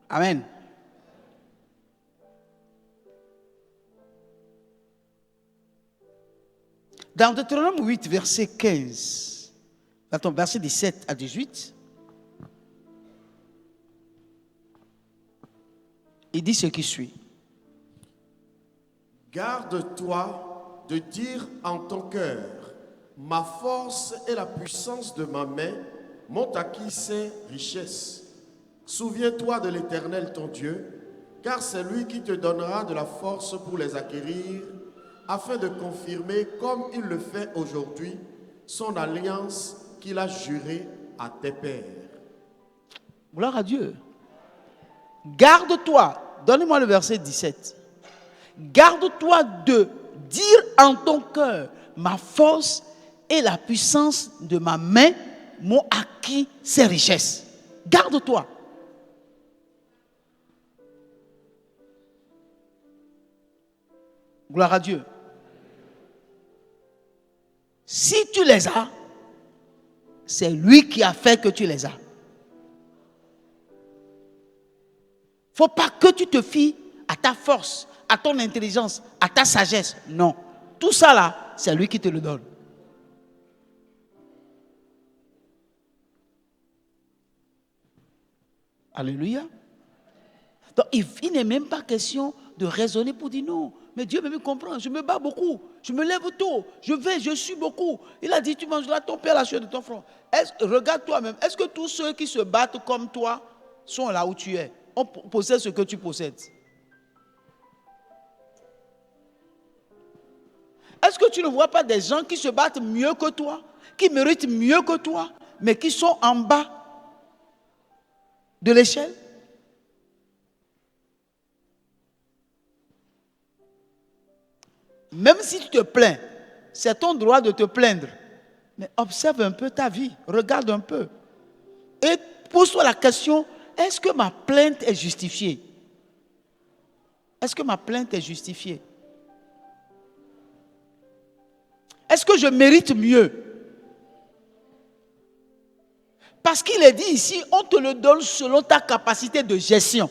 Amen. Dans Deutéronome 8, verset 15, verset 17 à 18, il dit ce qui suit. Garde-toi de dire en ton cœur, ma force et la puissance de ma main m'ont acquis ces richesses. Souviens-toi de l'Éternel ton Dieu, car c'est lui qui te donnera de la force pour les acquérir, afin de confirmer, comme il le fait aujourd'hui, son alliance qu'il a jurée à tes pères. Gloire à Dieu. Garde-toi, donnez-moi le verset 17. garde-toi de dire en ton cœur, ma force et la puissance de ma main m'ont acquis ces richesses. Garde-toi. Gloire à Dieu. Si tu les as, c'est lui qui a fait que tu les as. Il ne faut pas que tu te fies à ta force, à ton intelligence, à ta sagesse. Non. Tout ça là, c'est lui qui te le donne. Alléluia. Donc il n'est même pas question de raisonner pour dire non. Mais Dieu me comprend, je me bats beaucoup, je me lève tôt, je suis beaucoup. Il a dit, tu mangeras ton pain à la sueur de ton front. Regarde toi-même, est-ce que tous ceux qui se battent comme toi sont là où tu es? On possède ce que tu possèdes. Est-ce que tu ne vois pas des gens qui se battent mieux que toi, qui méritent mieux que toi, mais qui sont en bas de l'échelle? Même si tu te plains, c'est ton droit de te plaindre. Mais observe un peu ta vie, regarde un peu. Et pose-toi la question, est-ce que ma plainte est justifiée? Est-ce que ma plainte est justifiée? Est-ce que je mérite mieux? Parce qu'il est dit ici, on te le donne selon ta capacité de gestion.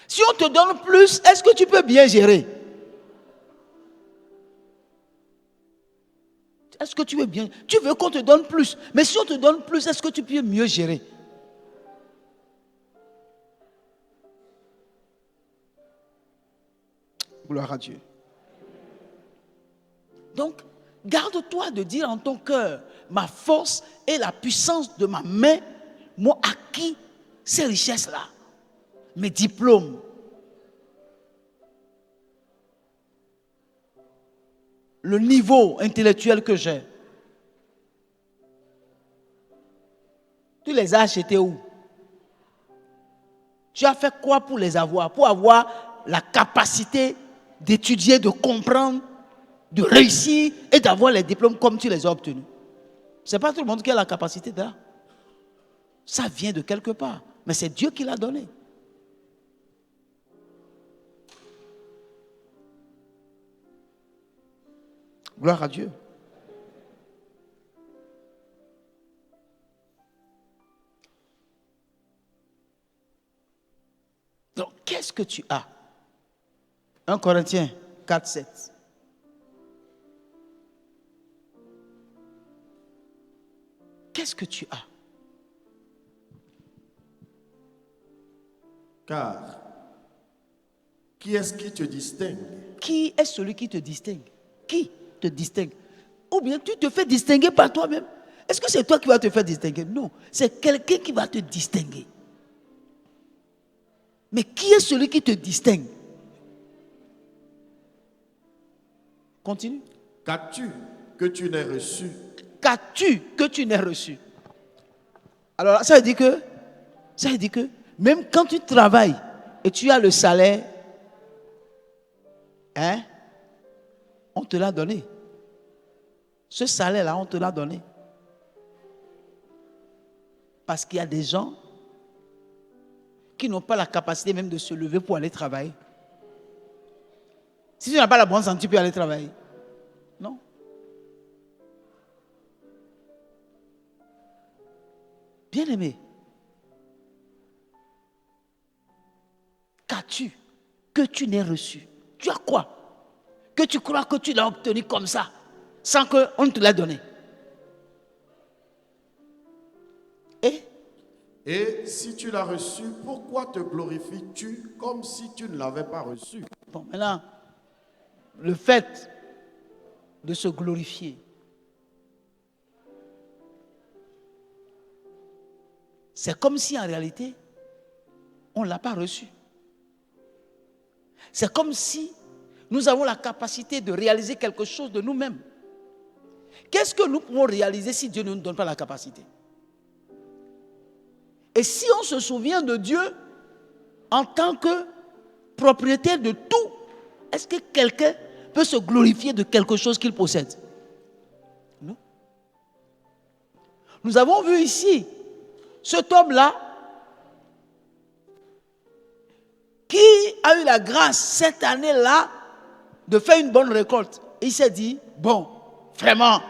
Si on te donne plus, est-ce que tu peux bien gérer? Est-ce que tu veux bien? Tu veux qu'on te donne plus. Mais si on te donne plus, est-ce que tu peux mieux gérer? Gloire à Dieu. Donc, garde-toi de dire en ton cœur, ma force et la puissance de ma main m'ont acquis ces richesses-là. Mes diplômes, le niveau intellectuel que j'ai. Tu les as achetés où? Tu as fait quoi pour les avoir? Pour avoir la capacité d'étudier, de comprendre, de réussir et d'avoir les diplômes comme tu les as obtenus. Ce n'est pas tout le monde qui a la capacité de ça. Ça vient de quelque part. Mais c'est Dieu qui l'a donné. Gloire à Dieu. Donc, qu'est-ce que tu as? 1 Corinthiens 4, 7. Qu'est-ce que tu as? Car, qui est-ce qui te distingue? Qui est celui qui te distingue? Qui te distingue? Ou bien tu te fais distinguer par toi-même? Est-ce que c'est toi qui vas te faire distinguer? Non, c'est quelqu'un qui va te distinguer. Mais qui est celui qui te distingue? Continue. Qu'as-tu que tu n'aies reçu? Qu'as-tu que tu n'aies reçu? Alors ça veut dire que même quand tu travailles et tu as le salaire, on te l'a donné. Ce salaire-là, on te l'a donné. Parce qu'il y a des gens qui n'ont pas la capacité même de se lever pour aller travailler. Si tu n'as pas la bonne santé, tu peux aller travailler. Non. Bien-aimé, qu'as-tu que tu n'aies reçu? Tu as quoi? Que tu crois que tu l'as obtenu comme ça, sans qu'on te l'ait donné. Et si tu l'as reçu, pourquoi te glorifies-tu comme si tu ne l'avais pas reçu? Bon, maintenant, le fait de se glorifier, c'est comme si en réalité, on ne l'a pas reçu. C'est comme si nous avons la capacité de réaliser quelque chose de nous-mêmes. Qu'est-ce que nous pouvons réaliser si Dieu ne nous donne pas la capacité? Et si on se souvient de Dieu en tant que propriétaire de tout. Est-ce que quelqu'un peut se glorifier de quelque chose qu'il possède? Non. Nous avons vu ici cet homme-là qui a eu la grâce cette année-là de faire une bonne récolte. Il s'est dit, bon, vraiment,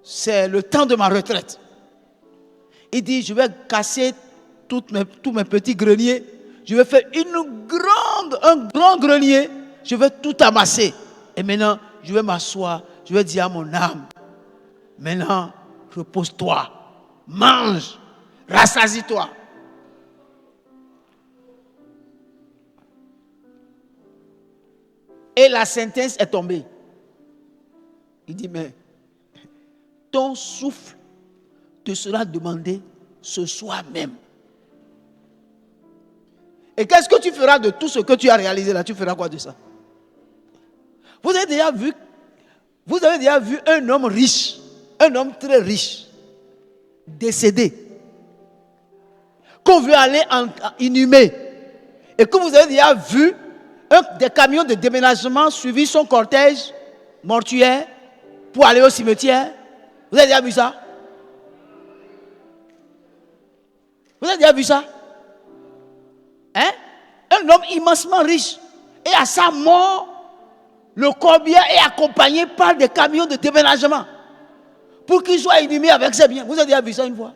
c'est le temps de ma retraite. Il dit, je vais casser tous mes petits greniers. Je vais faire un grand grenier. Je vais tout amasser. Et maintenant, je vais m'asseoir. Je vais dire à mon âme, maintenant, repose-toi. Mange. Rassasie-toi. Et la sentence est tombée. Il dit, mais ton souffle te sera demandé ce soir même. Et qu'est-ce que tu feras de tout ce que tu as réalisé là? Tu feras quoi de ça? Vous avez déjà vu un homme riche, un homme très riche, décédé, qu'on veut aller inhumer, et que vous avez déjà vu des camions de déménagement suivi son cortège mortuaire pour aller au cimetière? Vous avez déjà vu ça? Vous avez déjà vu ça? Hein? Un homme immensement riche. Et à sa mort, le corbillard est accompagné par des camions de déménagement pour qu'il soit inhumé avec ses biens. Vous avez déjà vu ça une fois?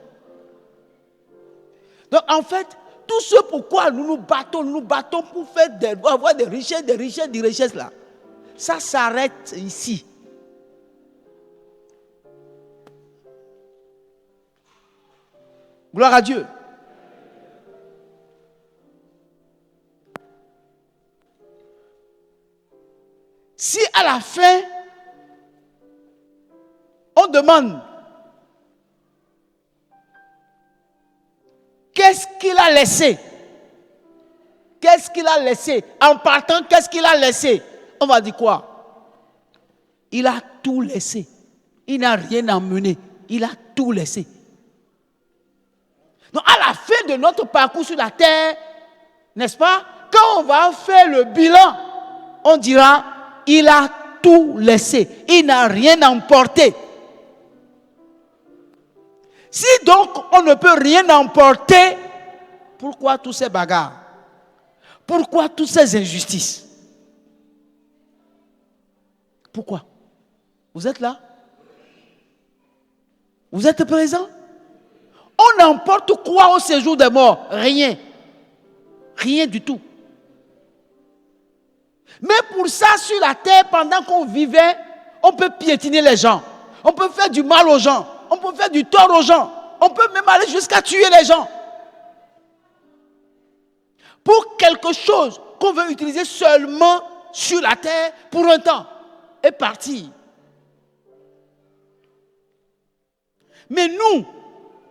Donc en fait, tout ce pourquoi nous nous battons pour avoir des richesses là. Ça s'arrête ici. Gloire à Dieu. Si à la fin, on demande qu'est-ce qu'il a laissé? Qu'est-ce qu'il a laissé? En partant, qu'est-ce qu'il a laissé? On va dire quoi? Il a tout laissé. Il n'a rien emmené. Il a tout laissé. Donc, à la fin de notre parcours sur la terre, n'est-ce pas? Quand on va faire le bilan, on dira, il a tout laissé. Il n'a rien emporté. Si donc on ne peut rien emporter, pourquoi tous ces bagarres? Pourquoi toutes ces injustices? Pourquoi? Vous êtes là? Vous êtes présents? On n'emporte quoi au séjour des morts? Rien. Rien du tout. Mais pour ça, sur la terre, pendant qu'on vivait, on peut piétiner les gens. On peut faire du mal aux gens. On peut faire du tort aux gens. On peut même aller jusqu'à tuer les gens. Pour quelque chose qu'on veut utiliser seulement sur la terre pour un temps et partir. Mais nous,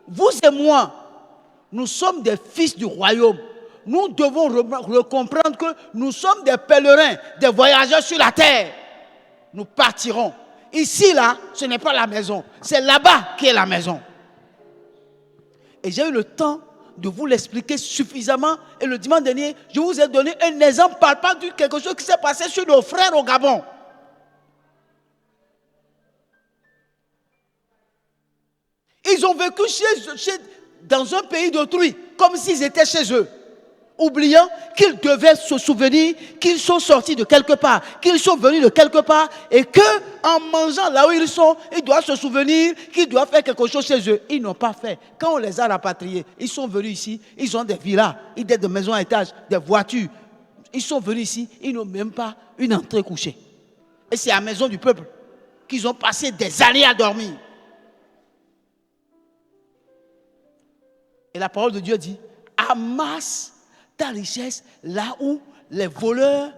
vous et moi, nous sommes des fils du royaume. Nous devons comprendre que nous sommes des pèlerins, des voyageurs sur la terre. Nous partirons. Ici, là, ce n'est pas la maison. C'est là-bas qui est la maison. Et j'ai eu le temps de vous l'expliquer suffisamment. Et le dimanche dernier, je vous ai donné un exemple palpable de quelque chose qui s'est passé sur nos frères au Gabon. Ils ont vécu dans un pays d'autrui, comme s'ils étaient chez eux. Oubliant qu'ils devaient se souvenir qu'ils sont sortis de quelque part, qu'ils sont venus de quelque part et qu'en mangeant là où ils sont, ils doivent se souvenir qu'ils doivent faire quelque chose chez eux. Ils n'ont pas fait. Quand on les a rapatriés, ils sont venus ici, ils ont des villas, ils ont des maisons à étage, des voitures. Ils sont venus ici, ils n'ont même pas une entrée couchée. Et c'est à la maison du peuple qu'ils ont passé des années à dormir. Et la parole de Dieu dit, amasse ta richesse là où les voleurs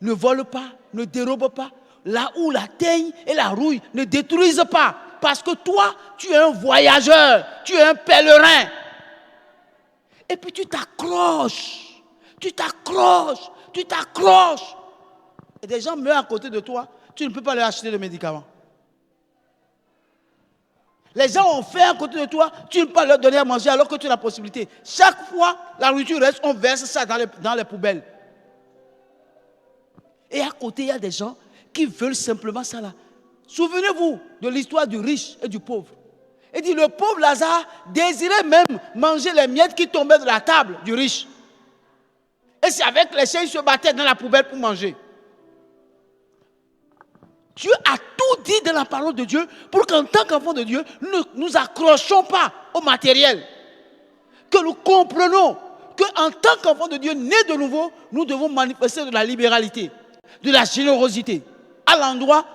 ne volent pas, ne dérobent pas, là où la teigne et la rouille ne détruisent pas. Parce que toi, tu es un voyageur, tu es un pèlerin. Et puis tu t'accroches. Et des gens meurent à côté de toi, tu ne peux pas leur acheter de médicaments. Les gens ont faim à côté de toi, tu ne peux pas leur donner à manger alors que tu as la possibilité. Chaque fois, la nourriture reste, on verse ça dans les poubelles. Et à côté, il y a des gens qui veulent simplement ça là. Souvenez-vous de l'histoire du riche et du pauvre. Il dit, le pauvre Lazare désirait même manger les miettes qui tombaient de la table du riche. Et c'est avec les chiens, il se battait dans la poubelle pour manger. Dieu a tout dit dans la parole de Dieu pour qu'en tant qu'enfants de Dieu, ne nous accrochons pas au matériel. Que nous comprenons qu'en tant qu'enfants de Dieu nés de nouveau, nous devons manifester de la libéralité, de la générosité à l'endroit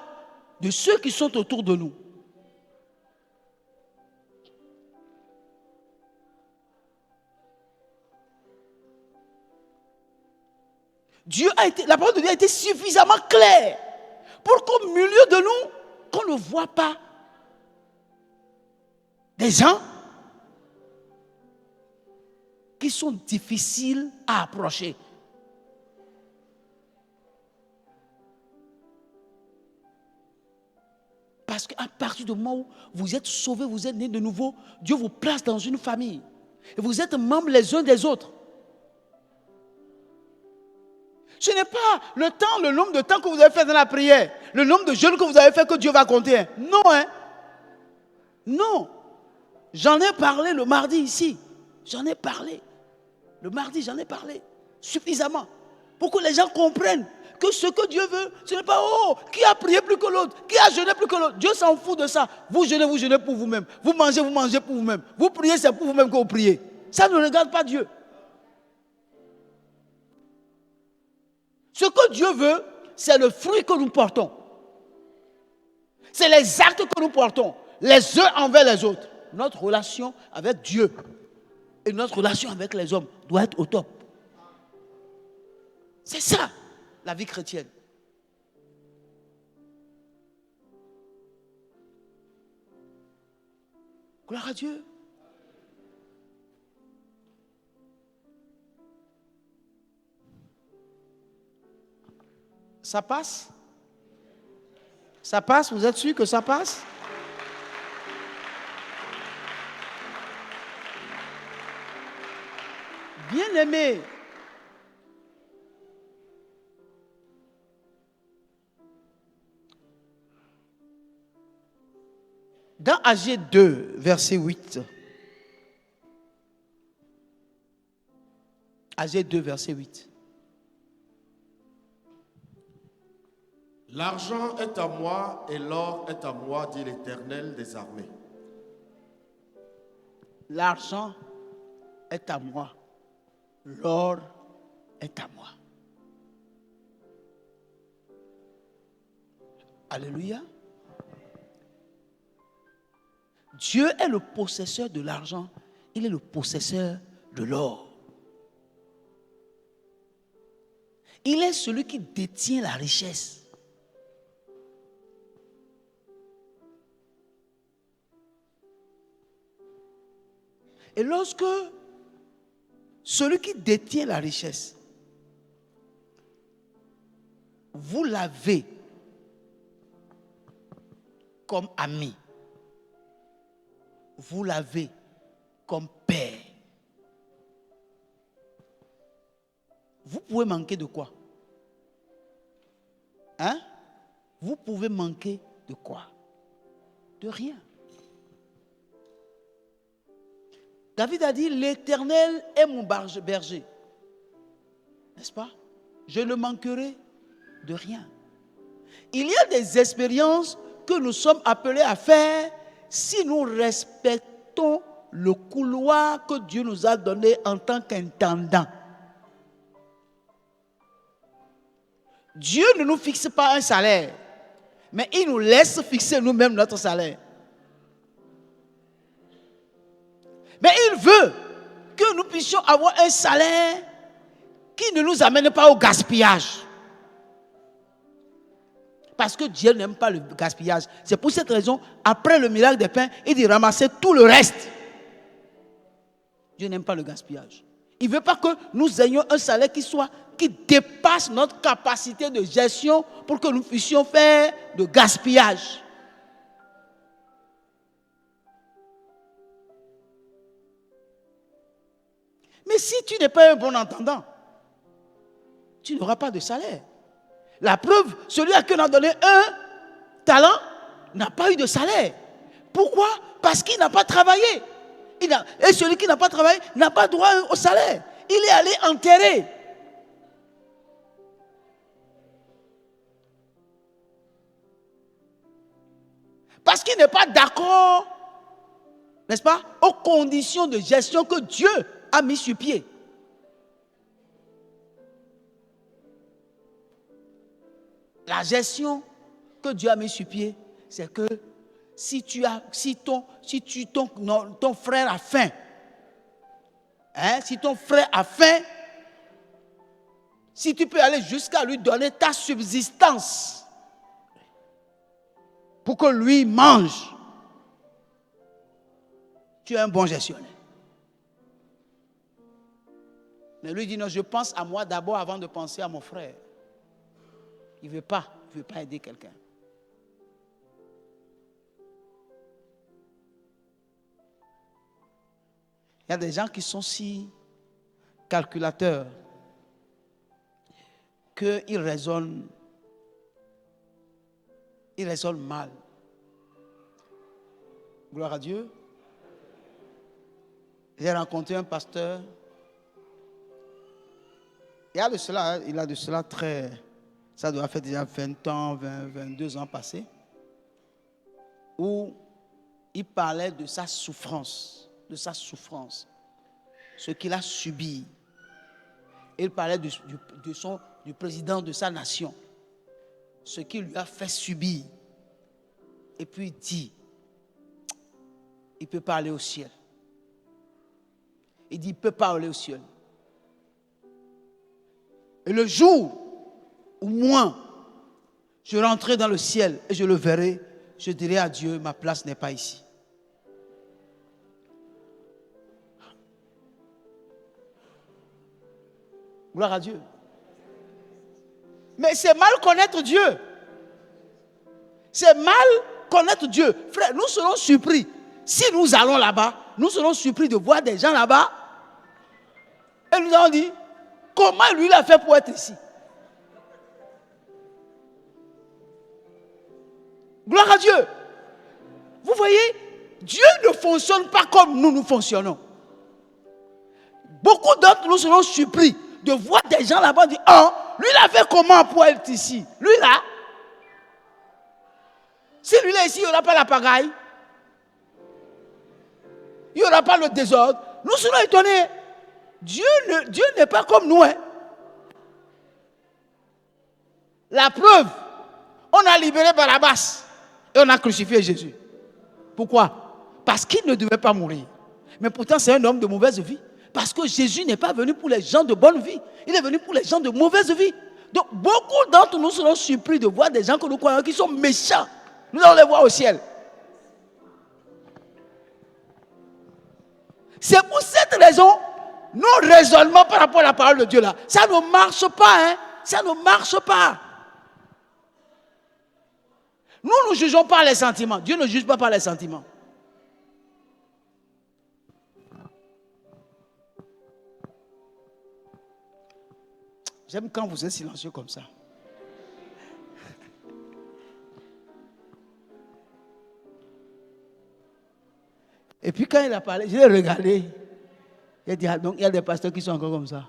de ceux qui sont autour de nous. La parole de Dieu a été suffisamment claire pour qu'au milieu de nous, qu'on ne voit pas des gens qui sont difficiles à approcher. Parce qu'à partir du moment où vous êtes sauvés, vous êtes nés de nouveau, Dieu vous place dans une famille. Et vous êtes membres les uns des autres. Ce n'est pas le nombre de temps que vous avez fait dans la prière, le nombre de jeûnes que vous avez fait que Dieu va compter. Non, hein. Non. J'en ai parlé le mardi ici. J'en ai parlé. Le mardi, j'en ai parlé. Suffisamment. Pour que les gens comprennent que ce que Dieu veut, ce n'est pas qui a prié plus que l'autre, qui a jeûné plus que l'autre. Dieu s'en fout de ça. Vous jeûnez pour vous-même. Vous mangez pour vous-même. Vous priez, c'est pour vous-même que vous priez. Ça ne regarde pas Dieu. Ce que Dieu veut, c'est le fruit que nous portons. C'est les actes que nous portons, les uns envers les autres. Notre relation avec Dieu et notre relation avec les hommes doit être au top. C'est ça, la vie chrétienne. Gloire à Dieu. Ça passe? Ça passe? Vous êtes sûr que ça passe? Bien-aimés, dans Agé 2, verset 8. Agé 2, verset 8. L'argent est à moi et l'or est à moi, dit l'Éternel des armées. L'argent est à moi. L'or est à moi. Alléluia. Dieu est le possesseur de l'argent. Il est le possesseur de l'or. Il est celui qui détient la richesse. Et lorsque celui qui détient la richesse, vous l'avez comme ami, vous l'avez comme père, vous pouvez manquer de quoi? Hein? Vous pouvez manquer de quoi? De rien. David a dit, l'Éternel est mon berger. N'est-ce pas? Je ne manquerai de rien. Il y a des expériences que nous sommes appelés à faire si nous respectons le couloir que Dieu nous a donné en tant qu'intendant. Dieu ne nous fixe pas un salaire, mais il nous laisse fixer nous-mêmes notre salaire. Mais il veut que nous puissions avoir un salaire qui ne nous amène pas au gaspillage. Parce que Dieu n'aime pas le gaspillage. C'est pour cette raison, après le miracle des pains, il dit ramasser tout le reste. Dieu n'aime pas le gaspillage. Il ne veut pas que nous ayons un salaire qui dépasse notre capacité de gestion pour que nous puissions faire de gaspillage. Mais si tu n'es pas un bon entendant, tu n'auras pas de salaire. La preuve, celui à qui on a donné un talent n'a pas eu de salaire. Pourquoi? Parce qu'il n'a pas travaillé. Et celui qui n'a pas travaillé n'a pas droit au salaire. Il est allé enterrer. Parce qu'il n'est pas d'accord, n'est-ce pas, aux conditions de gestion que Dieu a mis sur pied. La gestion que Dieu a mis sur pied, c'est que si ton frère a faim, si ton frère a faim, si tu peux aller jusqu'à lui donner ta subsistance pour que lui mange, tu es un bon gestionnaire. Mais lui dit non, je pense à moi d'abord avant de penser à mon frère. Il ne veut pas aider quelqu'un. Il y a des gens qui sont si calculateurs qu'ils raisonnent mal. Gloire à Dieu. J'ai rencontré un pasteur. Il a de cela très... Ça doit faire déjà 20 ans, 22 ans passés. Où il parlait de sa souffrance. Ce qu'il a subi. Il parlait du président de sa nation. Ce qu'il lui a fait subir. Et puis il dit, il peut pas aller au ciel. Il dit, il ne peut pas aller au ciel. Et le jour où moi, je rentrerai dans le ciel et je le verrai, je dirai à Dieu, ma place n'est pas ici. Gloire à Dieu. Mais c'est mal connaître Dieu. C'est mal connaître Dieu. Frère, nous serons surpris. Si nous allons là-bas, nous serons surpris de voir des gens là-bas. Et nous allons dit, comment lui il a fait pour être ici? Gloire à Dieu. Vous voyez, Dieu ne fonctionne pas comme nous fonctionnons. Beaucoup d'entre nous seront surpris de voir des gens là-bas dire, oh, lui il a fait comment pour être ici? Lui là, si lui là ici, il n'y aura pas la pagaille. Il n'y aura pas le désordre. Nous serons étonnés. Dieu n'est pas comme nous. La preuve, on a libéré Barabbas et on a crucifié Jésus. Pourquoi? Parce qu'il ne devait pas mourir. Mais pourtant, c'est un homme de mauvaise vie. Parce que Jésus n'est pas venu pour les gens de bonne vie. Il est venu pour les gens de mauvaise vie. Donc, beaucoup d'entre nous seront surpris de voir des gens que nous croyons qui sont méchants. Nous allons les voir au ciel. C'est pour cette raison, nos raisonnements par rapport à la parole de Dieu là, ça ne marche pas. Ça ne marche pas. Nous ne jugeons pas les sentiments. Dieu ne juge pas par les sentiments. J'aime quand vous êtes silencieux comme ça. Et puis quand il a parlé, je l'ai regardé. Il a dit, ah, donc il y a des pasteurs qui sont encore comme ça.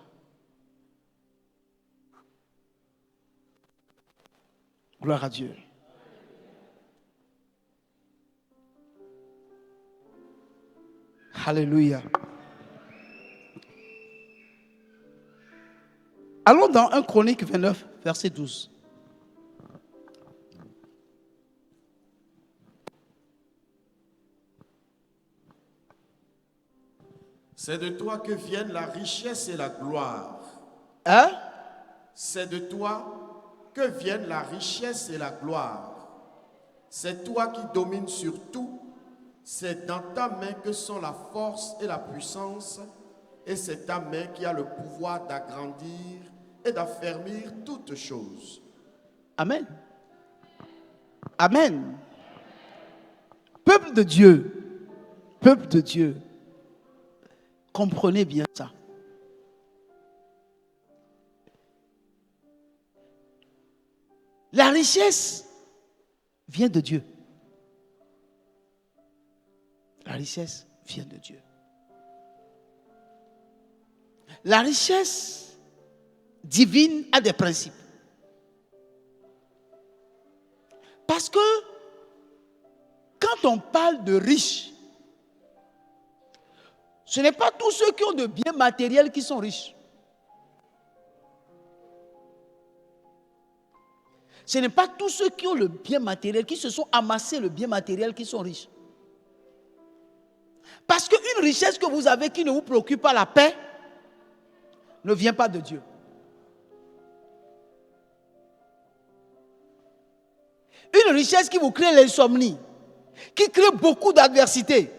Gloire à Dieu. Alléluia. Allons dans 1 Chronique 29, verset 12. C'est de toi que viennent la richesse et la gloire. Hein? C'est de toi que viennent la richesse et la gloire. C'est toi qui domines sur tout. C'est dans ta main que sont la force et la puissance. Et c'est ta main qui a le pouvoir d'agrandir et d'affermir toutes choses. Amen. Amen. Peuple de Dieu, comprenez bien ça. La richesse vient de Dieu. La richesse vient de Dieu. La richesse divine a des principes. Parce que quand on parle de riches, ce n'est pas tous ceux qui ont de biens matériels qui sont riches. Ce n'est pas tous ceux qui ont le bien matériel, qui se sont amassés le bien matériel qui sont riches. Parce qu'une richesse que vous avez qui ne vous procure pas la paix ne vient pas de Dieu. Une richesse qui vous crée l'insomnie, qui crée beaucoup d'adversité.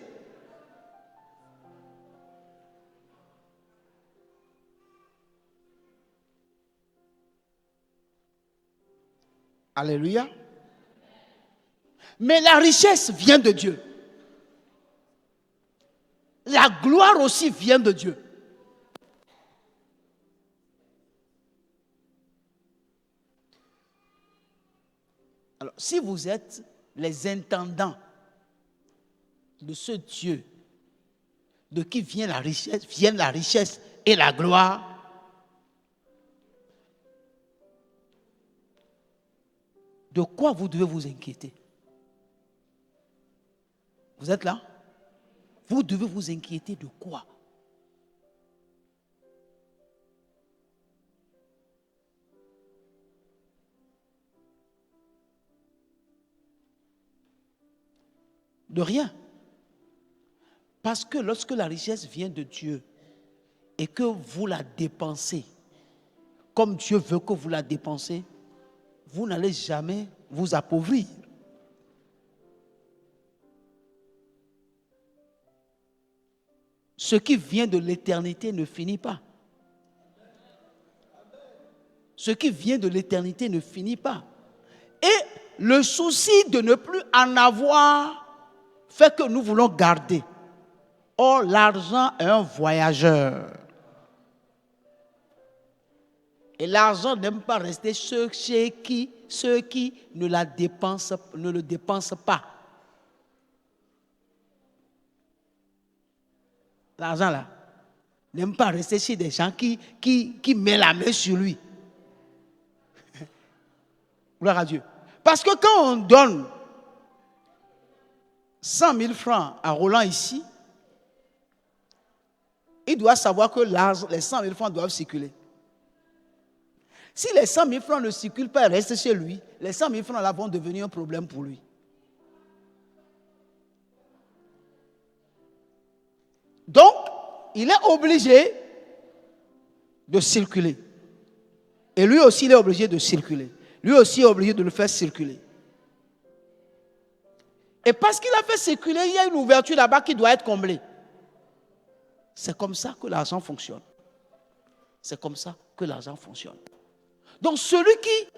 Alléluia. Mais la richesse vient de Dieu. La gloire aussi vient de Dieu. Alors, si vous êtes les intendants de ce Dieu de qui viennent la richesse et la gloire, de quoi vous devez vous inquiéter? Vous êtes là? Vous devez vous inquiéter de quoi? De rien. Parce que lorsque la richesse vient de Dieu et que vous la dépensez comme Dieu veut que vous la dépensez, vous n'allez jamais vous appauvrir. Ce qui vient de l'éternité ne finit pas. Ce qui vient de l'éternité ne finit pas. Et le souci de ne plus en avoir fait que nous voulons garder. Or, l'argent est un voyageur. Et l'argent n'aime pas rester ceux qui ne le dépensent pas. L'argent là n'aime pas rester chez des gens qui mettent la main sur lui. Gloire à Dieu. Parce que quand on donne 100 000 francs à Roland ici, il doit savoir que les 100 000 francs doivent circuler. Si les 100 000 francs ne circulent pas et restent chez lui, les 100 000 francs là vont devenir un problème pour lui. Donc, il est obligé de circuler. Et lui aussi, il est obligé de circuler. Lui aussi est obligé de le faire circuler. Et parce qu'il a fait circuler, il y a une ouverture là-bas qui doit être comblée. C'est comme ça que l'argent fonctionne. C'est comme ça que l'argent fonctionne. Donc celui qui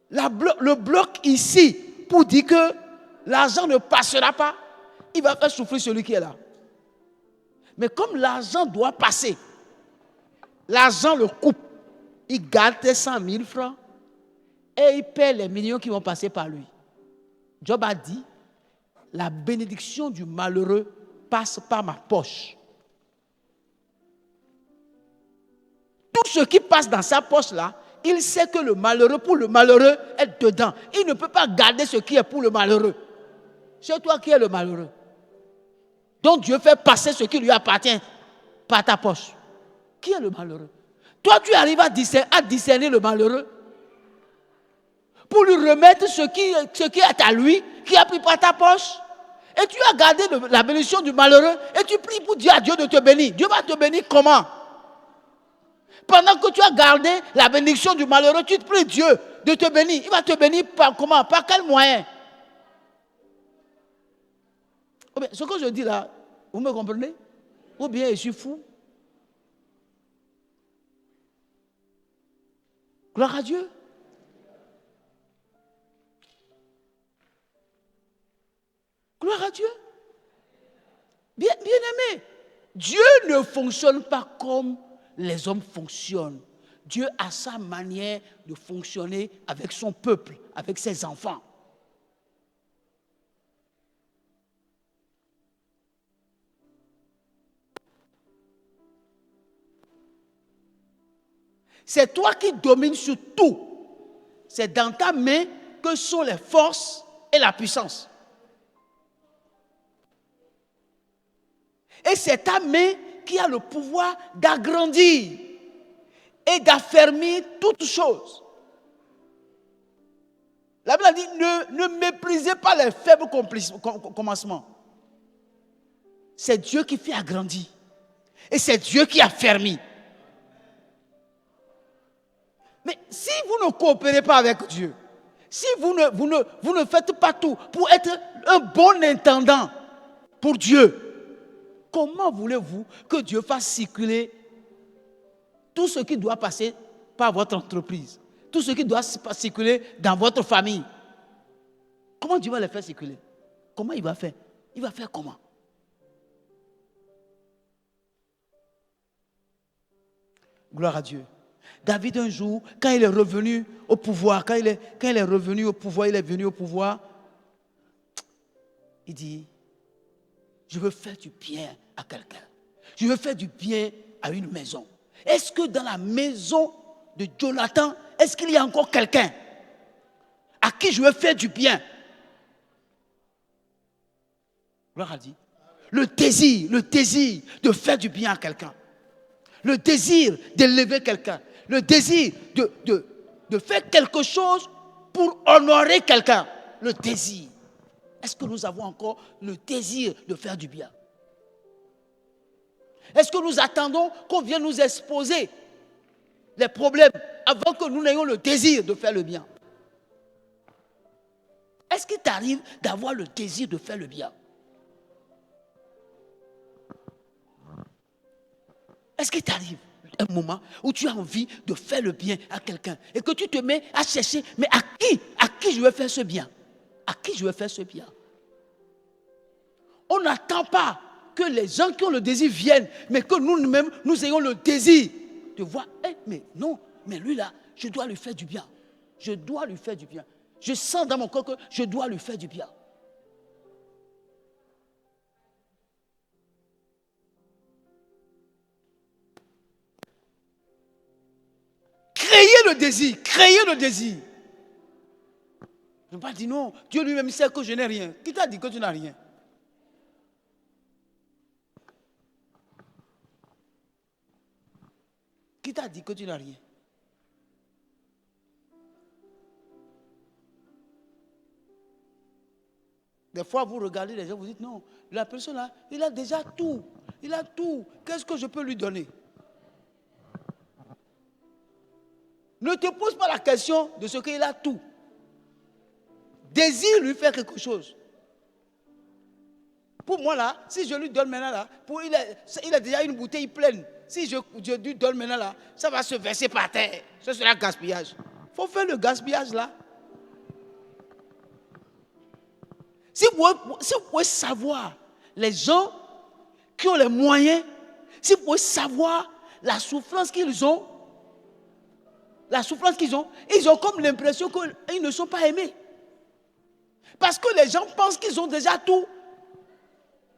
le bloque ici pour dire que l'argent ne passera pas, il va faire souffrir celui qui est là. Mais comme l'argent doit passer, l'argent le coupe, il garde tes 100 000 francs et il paie les millions qui vont passer par lui. Job a dit, la bénédiction du malheureux passe par ma poche. Tout ce qui passe dans sa poche là, il sait que le malheureux, pour le malheureux, est dedans. Il ne peut pas garder ce qui est pour le malheureux. C'est toi qui es le malheureux. Donc Dieu fait passer ce qui lui appartient par ta poche. Qui est le malheureux? Toi, tu arrives à discerner le malheureux pour lui remettre ce qui est à lui, qui a pris par ta poche. Et tu as gardé la bénédiction du malheureux et tu pries pour dire à Dieu de te bénir. Dieu va te bénir comment? Pendant que tu as gardé la bénédiction du malheureux, tu te pries Dieu de te bénir. Il va te bénir par comment? Par quel moyen? Ce que je dis là, vous me comprenez? Ou bien je suis fou? Gloire à Dieu. Gloire à Dieu. Bien aimé, Dieu ne fonctionne pas comme les hommes fonctionnent. Dieu a sa manière de fonctionner avec son peuple, avec ses enfants. C'est toi qui domines sur tout. C'est dans ta main que sont les forces et la puissance. Et c'est ta main qui a le pouvoir d'agrandir et d'affermir toutes choses. La Bible dit, ne méprisez pas les faibles commencements. C'est Dieu qui fait agrandir. Et c'est Dieu qui affermit. Mais si vous ne coopérez pas avec Dieu, si vous ne faites pas tout pour être un bon intendant pour Dieu, comment voulez-vous que Dieu fasse circuler tout ce qui doit passer par votre entreprise, tout ce qui doit circuler dans votre famille? Comment Dieu va le faire circuler? Comment il va faire? Il va faire comment? Gloire à Dieu. David, un jour, quand il est revenu au pouvoir, il est venu au pouvoir, il dit, je veux faire du bien à quelqu'un. Je veux faire du bien à une maison. Est-ce que dans la maison de Jonathan, est-ce qu'il y a encore quelqu'un à qui je veux faire du bien? Gloire à Dieu. Le désir de faire du bien à quelqu'un. Le désir d'élever quelqu'un. Le désir de faire quelque chose pour honorer quelqu'un. Le désir. Est-ce que nous avons encore le désir de faire du bien? Est-ce que nous attendons qu'on vienne nous exposer les problèmes avant que nous n'ayons le désir de faire le bien? Est-ce qu'il t'arrive d'avoir le désir de faire le bien? Est-ce qu'il t'arrive un moment où tu as envie de faire le bien à quelqu'un et que tu te mets à chercher, mais à qui je vais faire ce bien? À qui je vais faire ce bien? On n'attend pas que les gens qui ont le désir viennent, mais que nous-mêmes, nous ayons le désir de voir, mais non, mais lui là, je dois lui faire du bien. Je dois lui faire du bien. Je sens dans mon corps que je dois lui faire du bien. Créez le désir, créez le désir. Je ne vais pas dire non, Dieu lui-même sait que je n'ai rien. Qui t'a dit que tu n'as rien? Qui t'a dit que tu n'as rien? Des fois, vous regardez les gens, vous dites non, la personne là, il a déjà tout. Il a tout. Qu'est-ce que je peux lui donner? Ne te pose pas la question de ce qu'il a tout. Désire lui faire quelque chose. Pour moi là, si je lui donne maintenant là, il a déjà une bouteille pleine. Si je lui donne maintenant là, ça va se verser par terre. Ce sera gaspillage. Il faut faire le gaspillage là. Si vous pouvez savoir les gens qui ont les moyens, si vous pouvez savoir la souffrance qu'ils ont, ils ont comme l'impression qu'ils ne sont pas aimés. Parce que les gens pensent qu'ils ont déjà tout.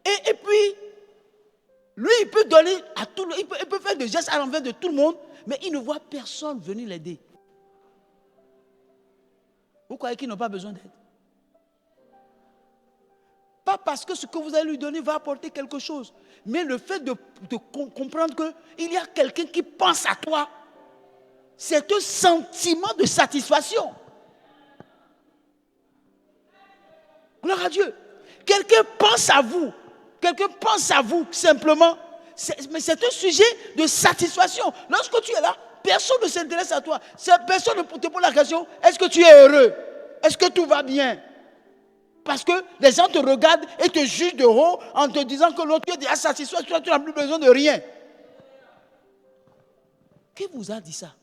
Et puis, lui, il peut donner à tout le monde, il peut faire des gestes à l'envers de tout le monde, mais il ne voit personne venir l'aider. Vous croyez qu'ils n'ont pas besoin d'aide? Pas parce que ce que vous allez lui donner va apporter quelque chose, mais le fait de comprendre qu'il y a quelqu'un qui pense à toi, c'est un sentiment de satisfaction. Gloire à Dieu. Quelqu'un pense à vous. Quelqu'un pense à vous simplement. Mais c'est un sujet de satisfaction. Lorsque tu es là, personne ne s'intéresse à toi. Personne ne te pose la question, est-ce que tu es heureux? Est-ce que tout va bien? Parce que les gens te regardent et te jugent de haut en te disant que l'autre tu es déjà satisfait, tu n'as plus besoin de rien. Qui vous a dit ça?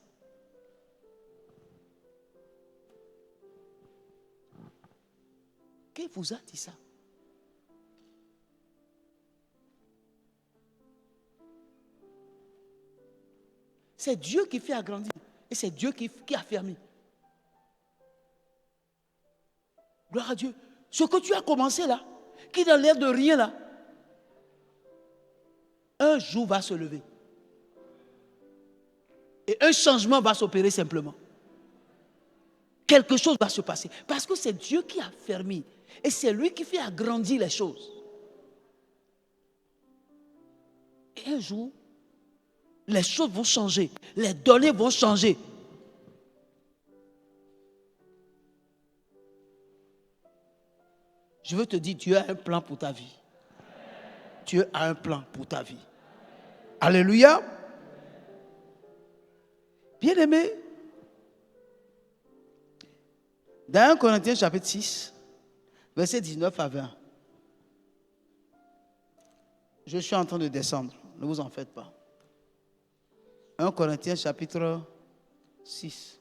Qui vous a dit ça? C'est Dieu qui fait agrandir. Et c'est Dieu qui affermit. Gloire à Dieu. Ce que tu as commencé là, qui n'a l'air de rien là, un jour va se lever. Et un changement va s'opérer simplement. Quelque chose va se passer. Parce que c'est Dieu qui a fermé. Et c'est lui qui fait agrandir les choses. Et un jour, les choses vont changer. Les données vont changer. Je veux te dire, Dieu a un plan pour ta vie. Dieu a un plan pour ta vie. Alléluia. Bien-aimé, dans 1 Corinthiens chapitre 6, versets 19 à 20. Je suis en train de descendre, ne vous en faites pas. 1 Corinthiens chapitre 6.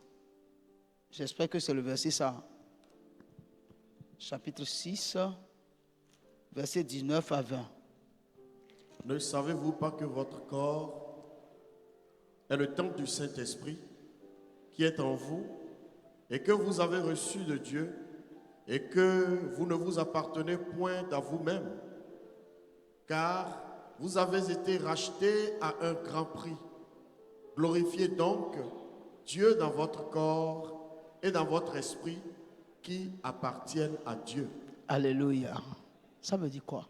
J'espère que c'est le verset ça. Chapitre 6, versets 19 à 20. Ne savez-vous pas que votre corps est le temple du Saint-Esprit qui est en vous et que vous avez reçu de Dieu et que vous ne vous appartenez point à vous-même, car vous avez été rachetés à un grand prix. Glorifiez donc Dieu dans votre corps et dans votre esprit qui appartiennent à Dieu. Alléluia. Ça veut dire quoi?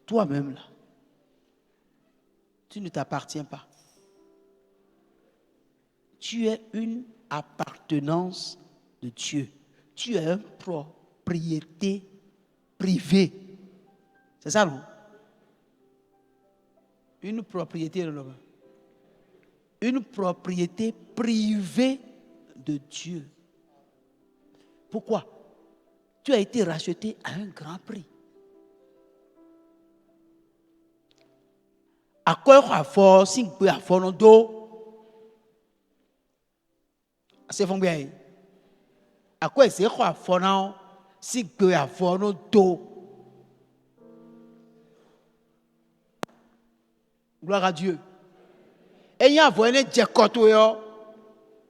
Toi-même là, tu ne t'appartiens pas. Tu es une appartenance de Dieu. Tu es une propriété privée. C'est ça, non? Une propriété, non? Une propriété privée de Dieu. Pourquoi? Tu as été racheté à un grand prix. À quoi il faut si on peut avoir un dos? C'est bon bien. À quoi c'est quoi faut si on peut avoir un dos? Gloire à Dieu. Et il y a un voyage de Djekoto yo.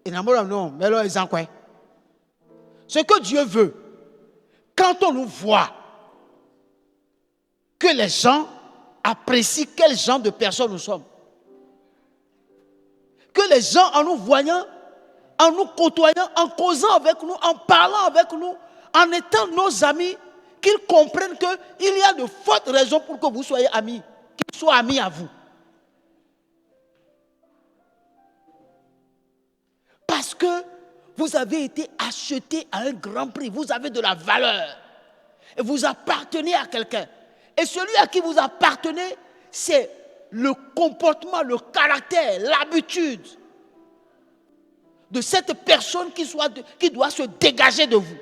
Et non, mais là ils en quoi? Ce que Dieu veut, quand on nous voit, que les gens apprécient quel genre de personnes nous sommes. Que les gens, en nous voyant, en nous côtoyant, en causant avec nous, en parlant avec nous, en étant nos amis, qu'ils comprennent qu'il y a de fortes raisons pour que vous soyez amis, qu'ils soient amis à vous. Parce que vous avez été acheté à un grand prix, vous avez de la valeur et vous appartenez à quelqu'un. Et celui à qui vous appartenez, c'est le comportement, le caractère, l'habitude de cette personne qui doit se dégager de vous.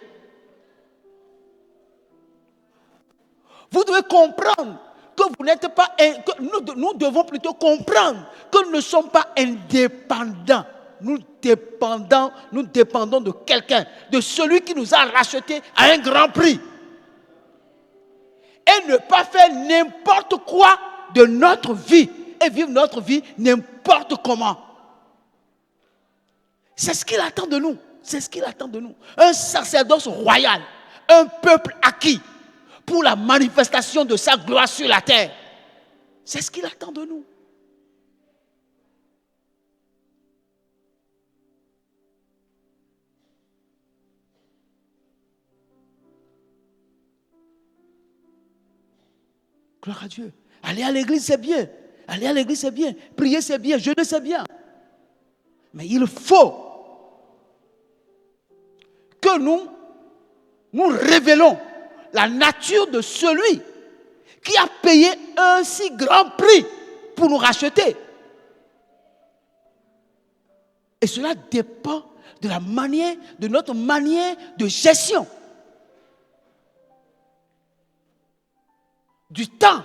Vous devez comprendre que vous n'êtes pas, que nous devons plutôt comprendre que nous ne sommes pas indépendants. Nous dépendons de quelqu'un, de celui qui nous a rachetés à un grand prix. Et ne pas faire n'importe quoi de notre vie et vivre notre vie n'importe comment. C'est ce qu'il attend de nous. C'est ce qu'il attend de nous. Un sacerdoce royal, un peuple acquis pour la manifestation de sa gloire sur la terre. C'est ce qu'il attend de nous. Gloire à Dieu. Aller à l'église, c'est bien. Aller à l'église, c'est bien. Prier, c'est bien. Jeûner, c'est bien. Mais il faut que nous révélons la nature de celui qui a payé un si grand prix pour nous racheter. Et cela dépend de notre manière de gestion. Du temps,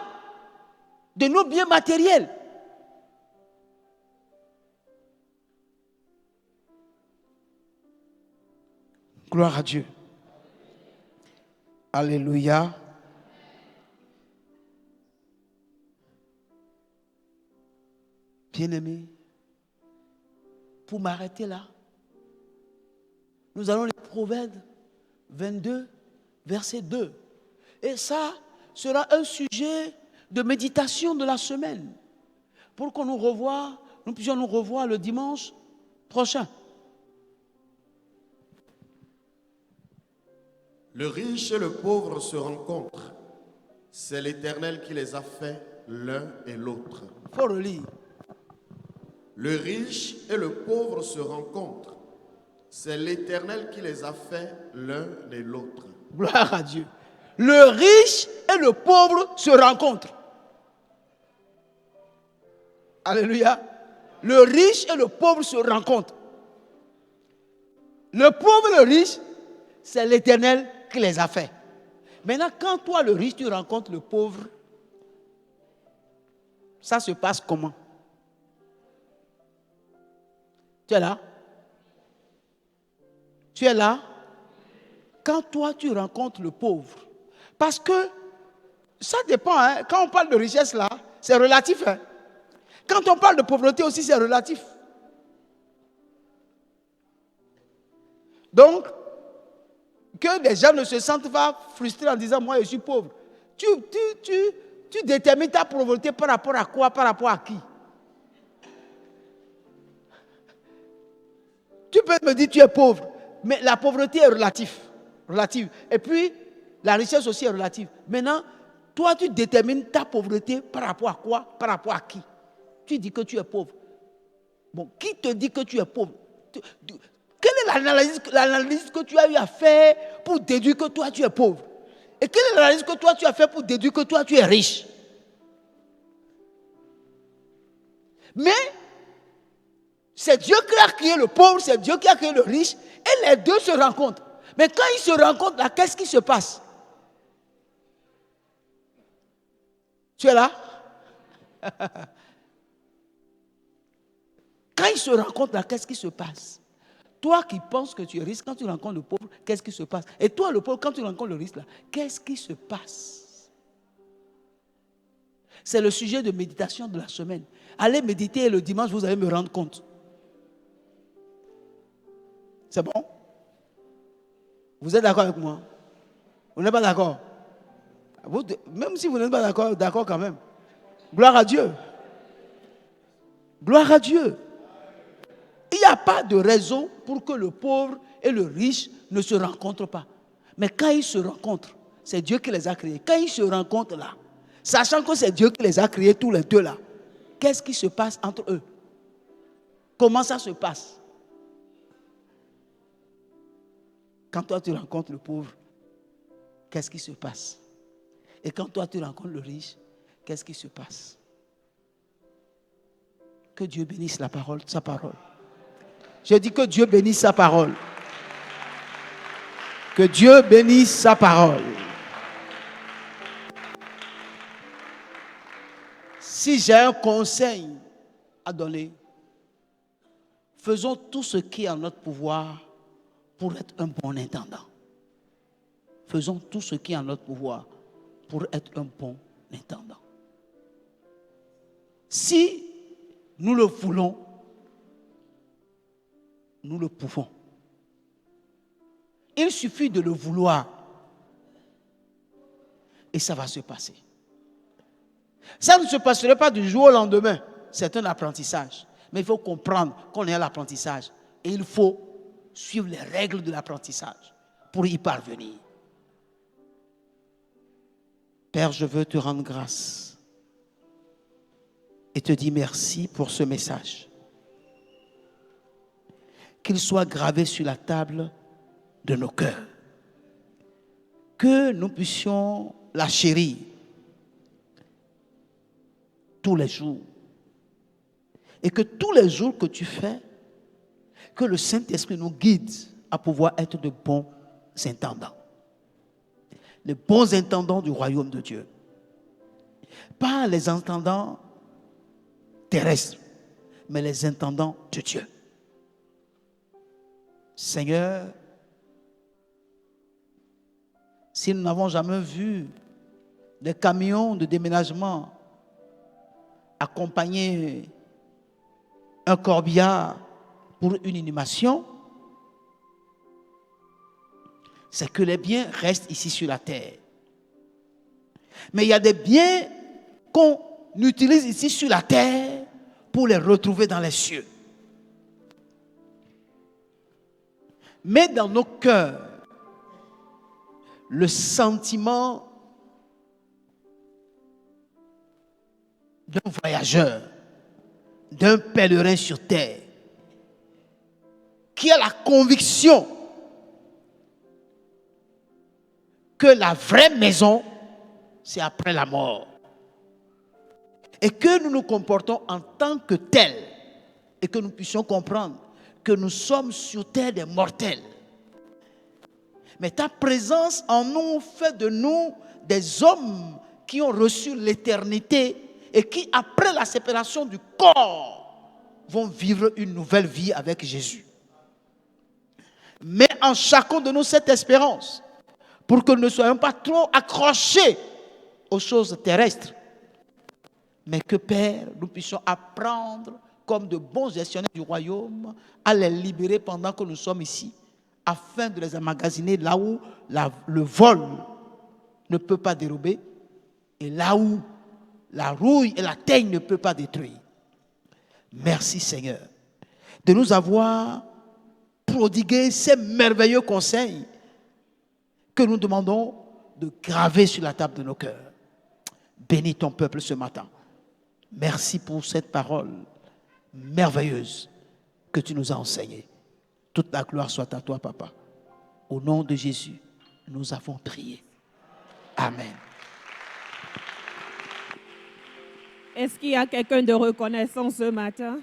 de nos biens matériels. Gloire à Dieu. Alléluia. Bien-aimés, pour m'arrêter là. Nous allons lire Proverbes 22, verset 2. Et ça sera un sujet de méditation de la semaine pour qu'on nous puissions nous revoir le dimanche prochain. Le riche et le pauvre se rencontrent. C'est l'Éternel qui les a fait l'un et l'autre. Il faut relire. Le riche et le pauvre se rencontrent. C'est l'Éternel qui les a fait l'un et l'autre. Gloire à Dieu. Le riche et le pauvre se rencontrent. Alléluia. Le riche et le pauvre se rencontrent. Le pauvre et le riche, c'est l'Éternel qui les a fait. Maintenant, quand toi, le riche, tu rencontres le pauvre, ça se passe comment? Tu es là? Tu es là? Quand toi, tu rencontres le pauvre, parce que ça dépend, hein? Quand on parle de richesse là, c'est relatif. Hein? Quand on parle de pauvreté aussi, c'est relatif. Donc, que les gens ne se sentent pas frustrés en disant « moi je suis pauvre ». Tu détermines ta pauvreté par rapport à quoi? Par rapport à qui? Tu peux me dire tu es pauvre, mais la pauvreté est relative. Et puis, la richesse aussi est relative. Maintenant, toi, tu détermines ta pauvreté par rapport à quoi? Par rapport à qui? Tu dis que tu es pauvre. Bon, qui te dit que tu es pauvre? Quelle est l'analyse que tu as eu à faire pour déduire que toi, tu es pauvre? Et quelle est l'analyse que toi, tu as fait pour déduire que toi, tu es riche? Mais, c'est Dieu qui a créé le pauvre, c'est Dieu qui a créé le riche, et les deux se rencontrent. Mais quand ils se rencontrent, là, qu'est-ce qui se passe? Tu es là? Quand ils se rencontrent, là, qu'est-ce qui se passe? Toi qui penses que tu es riche, quand tu rencontres le pauvre, qu'est-ce qui se passe? Et toi, le pauvre, quand tu rencontres le riche, là, qu'est-ce qui se passe? C'est le sujet de méditation de la semaine. Allez méditer et le dimanche, vous allez me rendre compte. C'est bon? Vous êtes d'accord avec moi? Vous n'êtes pas d'accord? Même si vous n'êtes pas d'accord quand même. Gloire à Dieu. Gloire à Dieu. Il n'y a pas de raison pour que le pauvre et le riche ne se rencontrent pas. Mais quand ils se rencontrent, c'est Dieu qui les a créés. Quand ils se rencontrent là, sachant que c'est Dieu qui les a créés tous les deux là, qu'est-ce qui se passe entre eux? Comment ça se passe? Quand toi tu rencontres le pauvre, qu'est-ce qui se passe? Et quand toi tu rencontres le riche, qu'est-ce qui se passe? Que Dieu bénisse sa parole. Je dis que Dieu bénisse sa parole. Que Dieu bénisse sa parole. Si j'ai un conseil à donner, faisons tout ce qui est en notre pouvoir pour être un bon intendant. Faisons tout ce qui est en notre pouvoir pour être un bon intendant. Si nous le voulons, nous le pouvons. Il suffit de le vouloir et ça va se passer. Ça ne se passerait pas du jour au lendemain. C'est un apprentissage. Mais il faut comprendre qu'on est à l'apprentissage. Et il faut suivre les règles de l'apprentissage pour y parvenir. Père, je veux te rendre grâce et te dire merci pour ce message. Qu'il soit gravé sur la table de nos cœurs. Que nous puissions la chérir tous les jours. Et que tous les jours que tu fais, que le Saint-Esprit nous guide à pouvoir être de bons intendants. Les bons intendants du royaume de Dieu. Pas les intendants terrestres, mais les intendants de Dieu. Seigneur, si nous n'avons jamais vu des camions de déménagement accompagner un corbillard pour une inhumation, c'est que les biens restent ici sur la terre. Mais il y a des biens qu'on utilise ici sur la terre pour les retrouver dans les cieux. Mais dans nos cœurs, le sentiment d'un voyageur, d'un pèlerin sur terre, qui a la conviction que la vraie maison, c'est après la mort. Et que nous nous comportons en tant que tels, et que nous puissions comprendre que nous sommes sur terre des mortels. Mais ta présence en nous fait de nous des hommes qui ont reçu l'éternité et qui, après la séparation du corps, vont vivre une nouvelle vie avec Jésus. Mais en chacun de nous cette espérance, pour que nous ne soyons pas trop accrochés aux choses terrestres, mais que, Père, nous puissions apprendre comme de bons gestionnaires du royaume à les libérer pendant que nous sommes ici, afin de les emmagasiner là où le vol ne peut pas dérober et là où la rouille et la teigne ne peuvent pas détruire. Merci Seigneur de nous avoir prodigué ces merveilleux conseils que nous demandons de graver sur la table de nos cœurs. Bénis ton peuple ce matin. Merci pour cette parole merveilleuse que tu nous as enseignée. Toute la gloire soit à toi, Papa. Au nom de Jésus, nous avons prié. Amen. Est-ce qu'il y a quelqu'un de reconnaissant ce matin?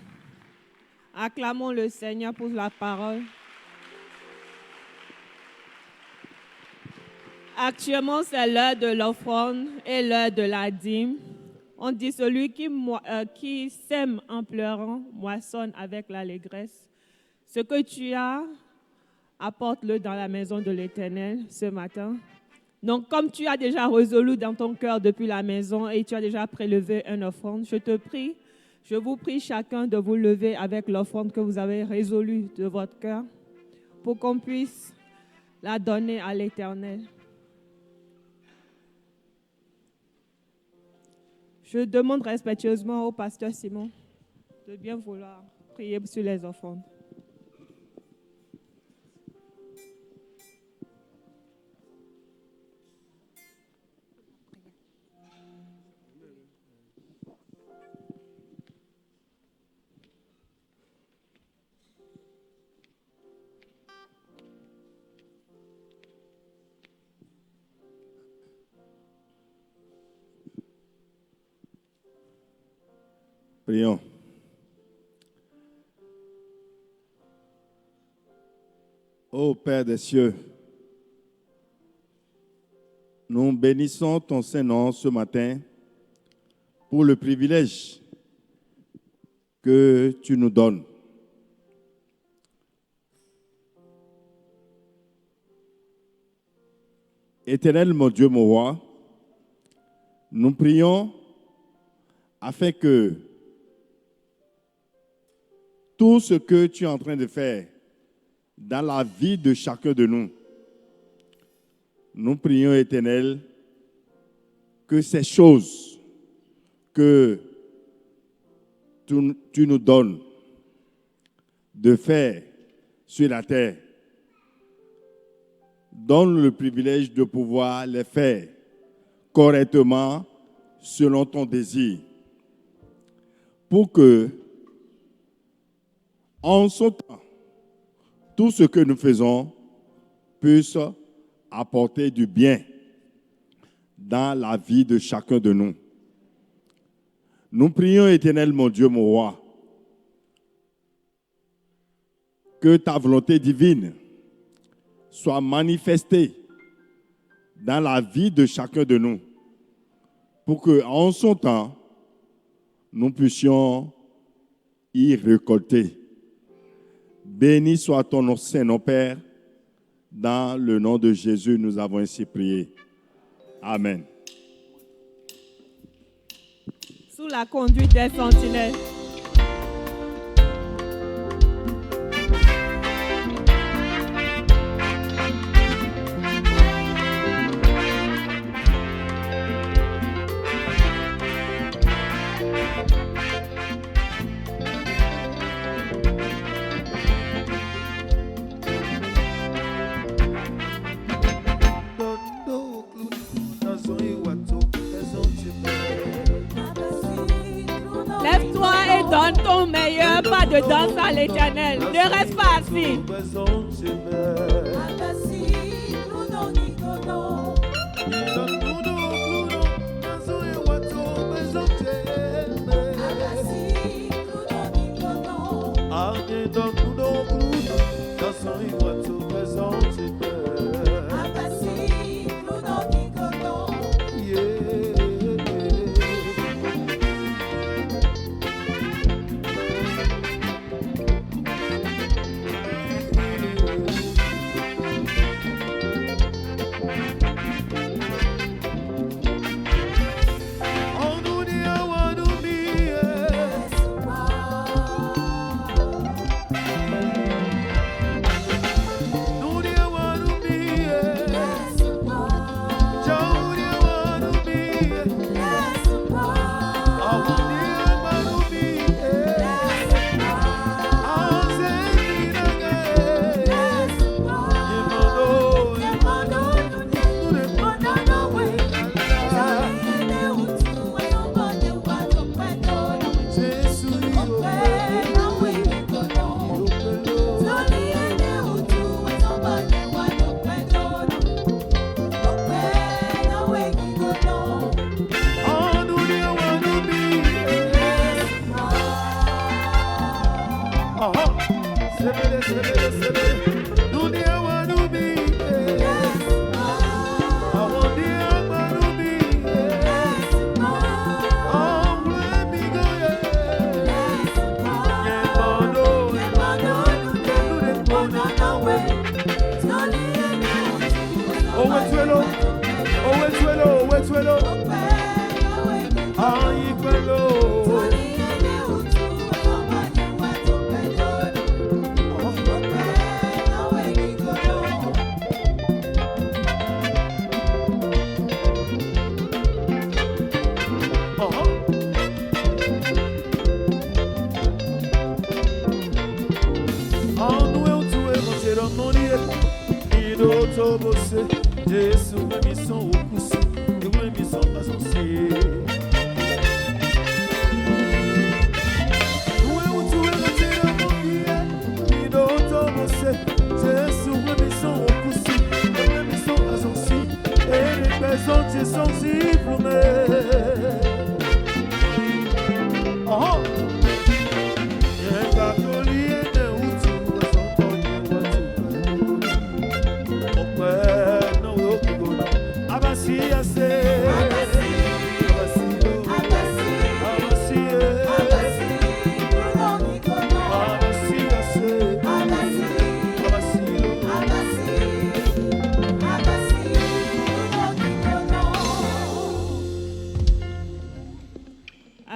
Acclamons le Seigneur pour la parole. Actuellement, c'est l'heure de l'offrande et l'heure de la dîme. On dit celui qui sème en pleurant, moissonne avec l'allégresse. Ce que tu as, apporte-le dans la maison de l'Éternel ce matin. Donc, comme tu as déjà résolu dans ton cœur depuis la maison et tu as déjà prélevé une offrande, je vous prie chacun de vous lever avec l'offrande que vous avez résolue de votre cœur pour qu'on puisse la donner à l'Éternel. Je demande respectueusement au pasteur Simon de bien vouloir prier sur les offrandes. Prions. Ô Père des cieux, nous bénissons ton Saint-Nom ce matin pour le privilège que tu nous donnes. Éternel, mon Dieu, mon roi, nous prions afin que tout ce que tu es en train de faire dans la vie de chacun de nous, nous prions, Éternel, que ces choses que tu nous donnes de faire sur la terre, donne le privilège de pouvoir les faire correctement selon ton désir, pour que, en son temps, tout ce que nous faisons puisse apporter du bien dans la vie de chacun de nous. Nous prions, Éternel, mon Dieu, mon roi, que ta volonté divine soit manifestée dans la vie de chacun de nous, pour que, en son temps, nous puissions y récolter. Béni soit ton nom, Saint-Nom, Père. Dans le nom de Jésus, nous avons ainsi prié. Amen. Sous la conduite des sentinelles. joie de danser à l'Éternel. Ne reste pas assis.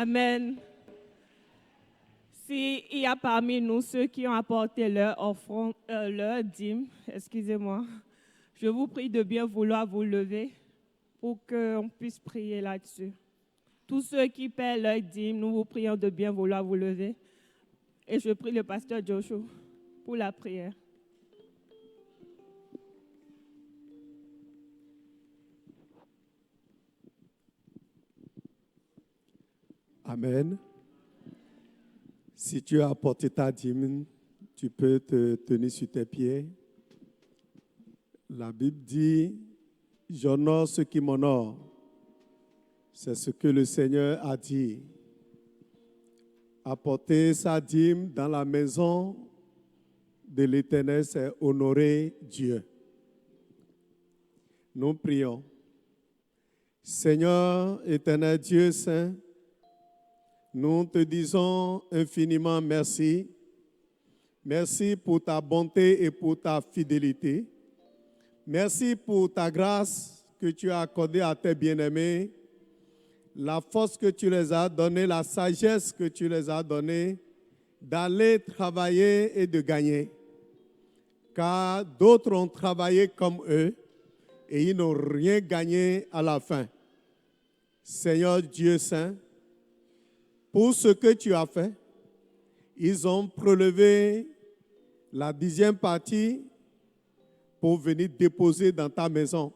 Amen. S'il y a parmi nous ceux qui ont apporté leur offrande, leur dîme, excusez-moi, je vous prie de bien vouloir vous lever pour qu'on puisse prier là-dessus. Tous ceux qui paient leur dîme, nous vous prions de bien vouloir vous lever. Et je prie le pasteur Joshua pour la prière. Amen. Si tu as apporté ta dîme, tu peux te tenir sur tes pieds. La Bible dit, j'honore ceux qui m'honorent. C'est ce que le Seigneur a dit. Apporter sa dîme dans la maison de l'Éternel, c'est honorer Dieu. Nous prions. Seigneur, Éternel Dieu Saint, nous te disons infiniment merci. Merci pour ta bonté et pour ta fidélité. Merci pour ta grâce que tu as accordée à tes bien-aimés, la force que tu les as donnée, la sagesse que tu les as donnée d'aller travailler et de gagner. Car d'autres ont travaillé comme eux et ils n'ont rien gagné à la fin. Seigneur Dieu Saint, pour ce que tu as fait, ils ont prélevé la 10e partie pour venir déposer dans ta maison,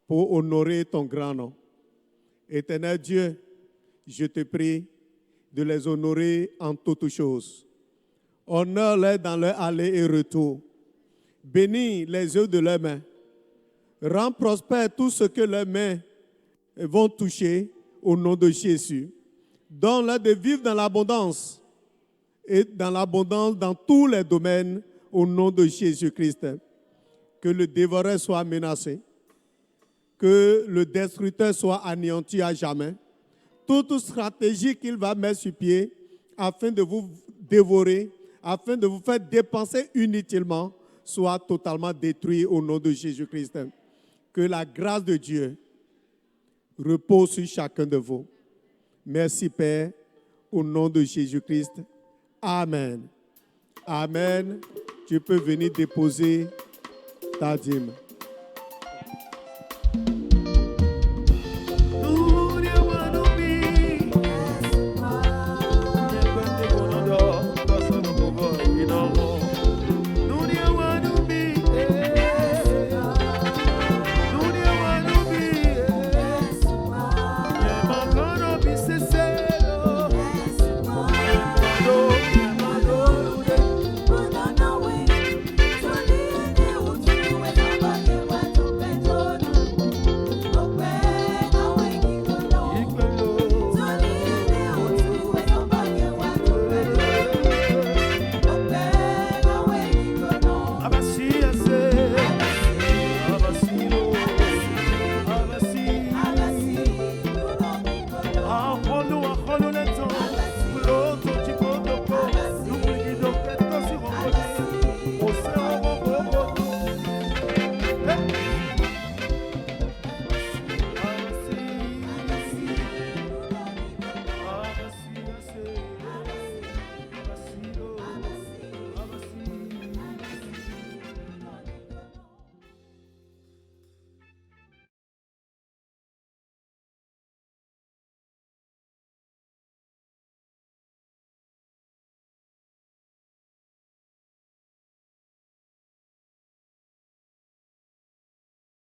pour honorer ton grand nom. Éternel Dieu, je te prie de les honorer en toutes choses. Honore-les dans leur aller et retour. Bénis les œuvres de leurs mains. Rends prospère tout ce que leurs mains vont toucher au nom de Jésus. Donne-leur de vivre dans l'abondance et dans l'abondance dans tous les domaines au nom de Jésus-Christ. Que le dévoreur soit menacé, que le destructeur soit anéanti à jamais. Toute stratégie qu'il va mettre sur pied afin de vous dévorer, afin de vous faire dépenser inutilement, soit totalement détruite au nom de Jésus-Christ. Que la grâce de Dieu repose sur chacun de vous. Merci Père, au nom de Jésus-Christ. Amen. Amen. Tu peux venir déposer ta dîme.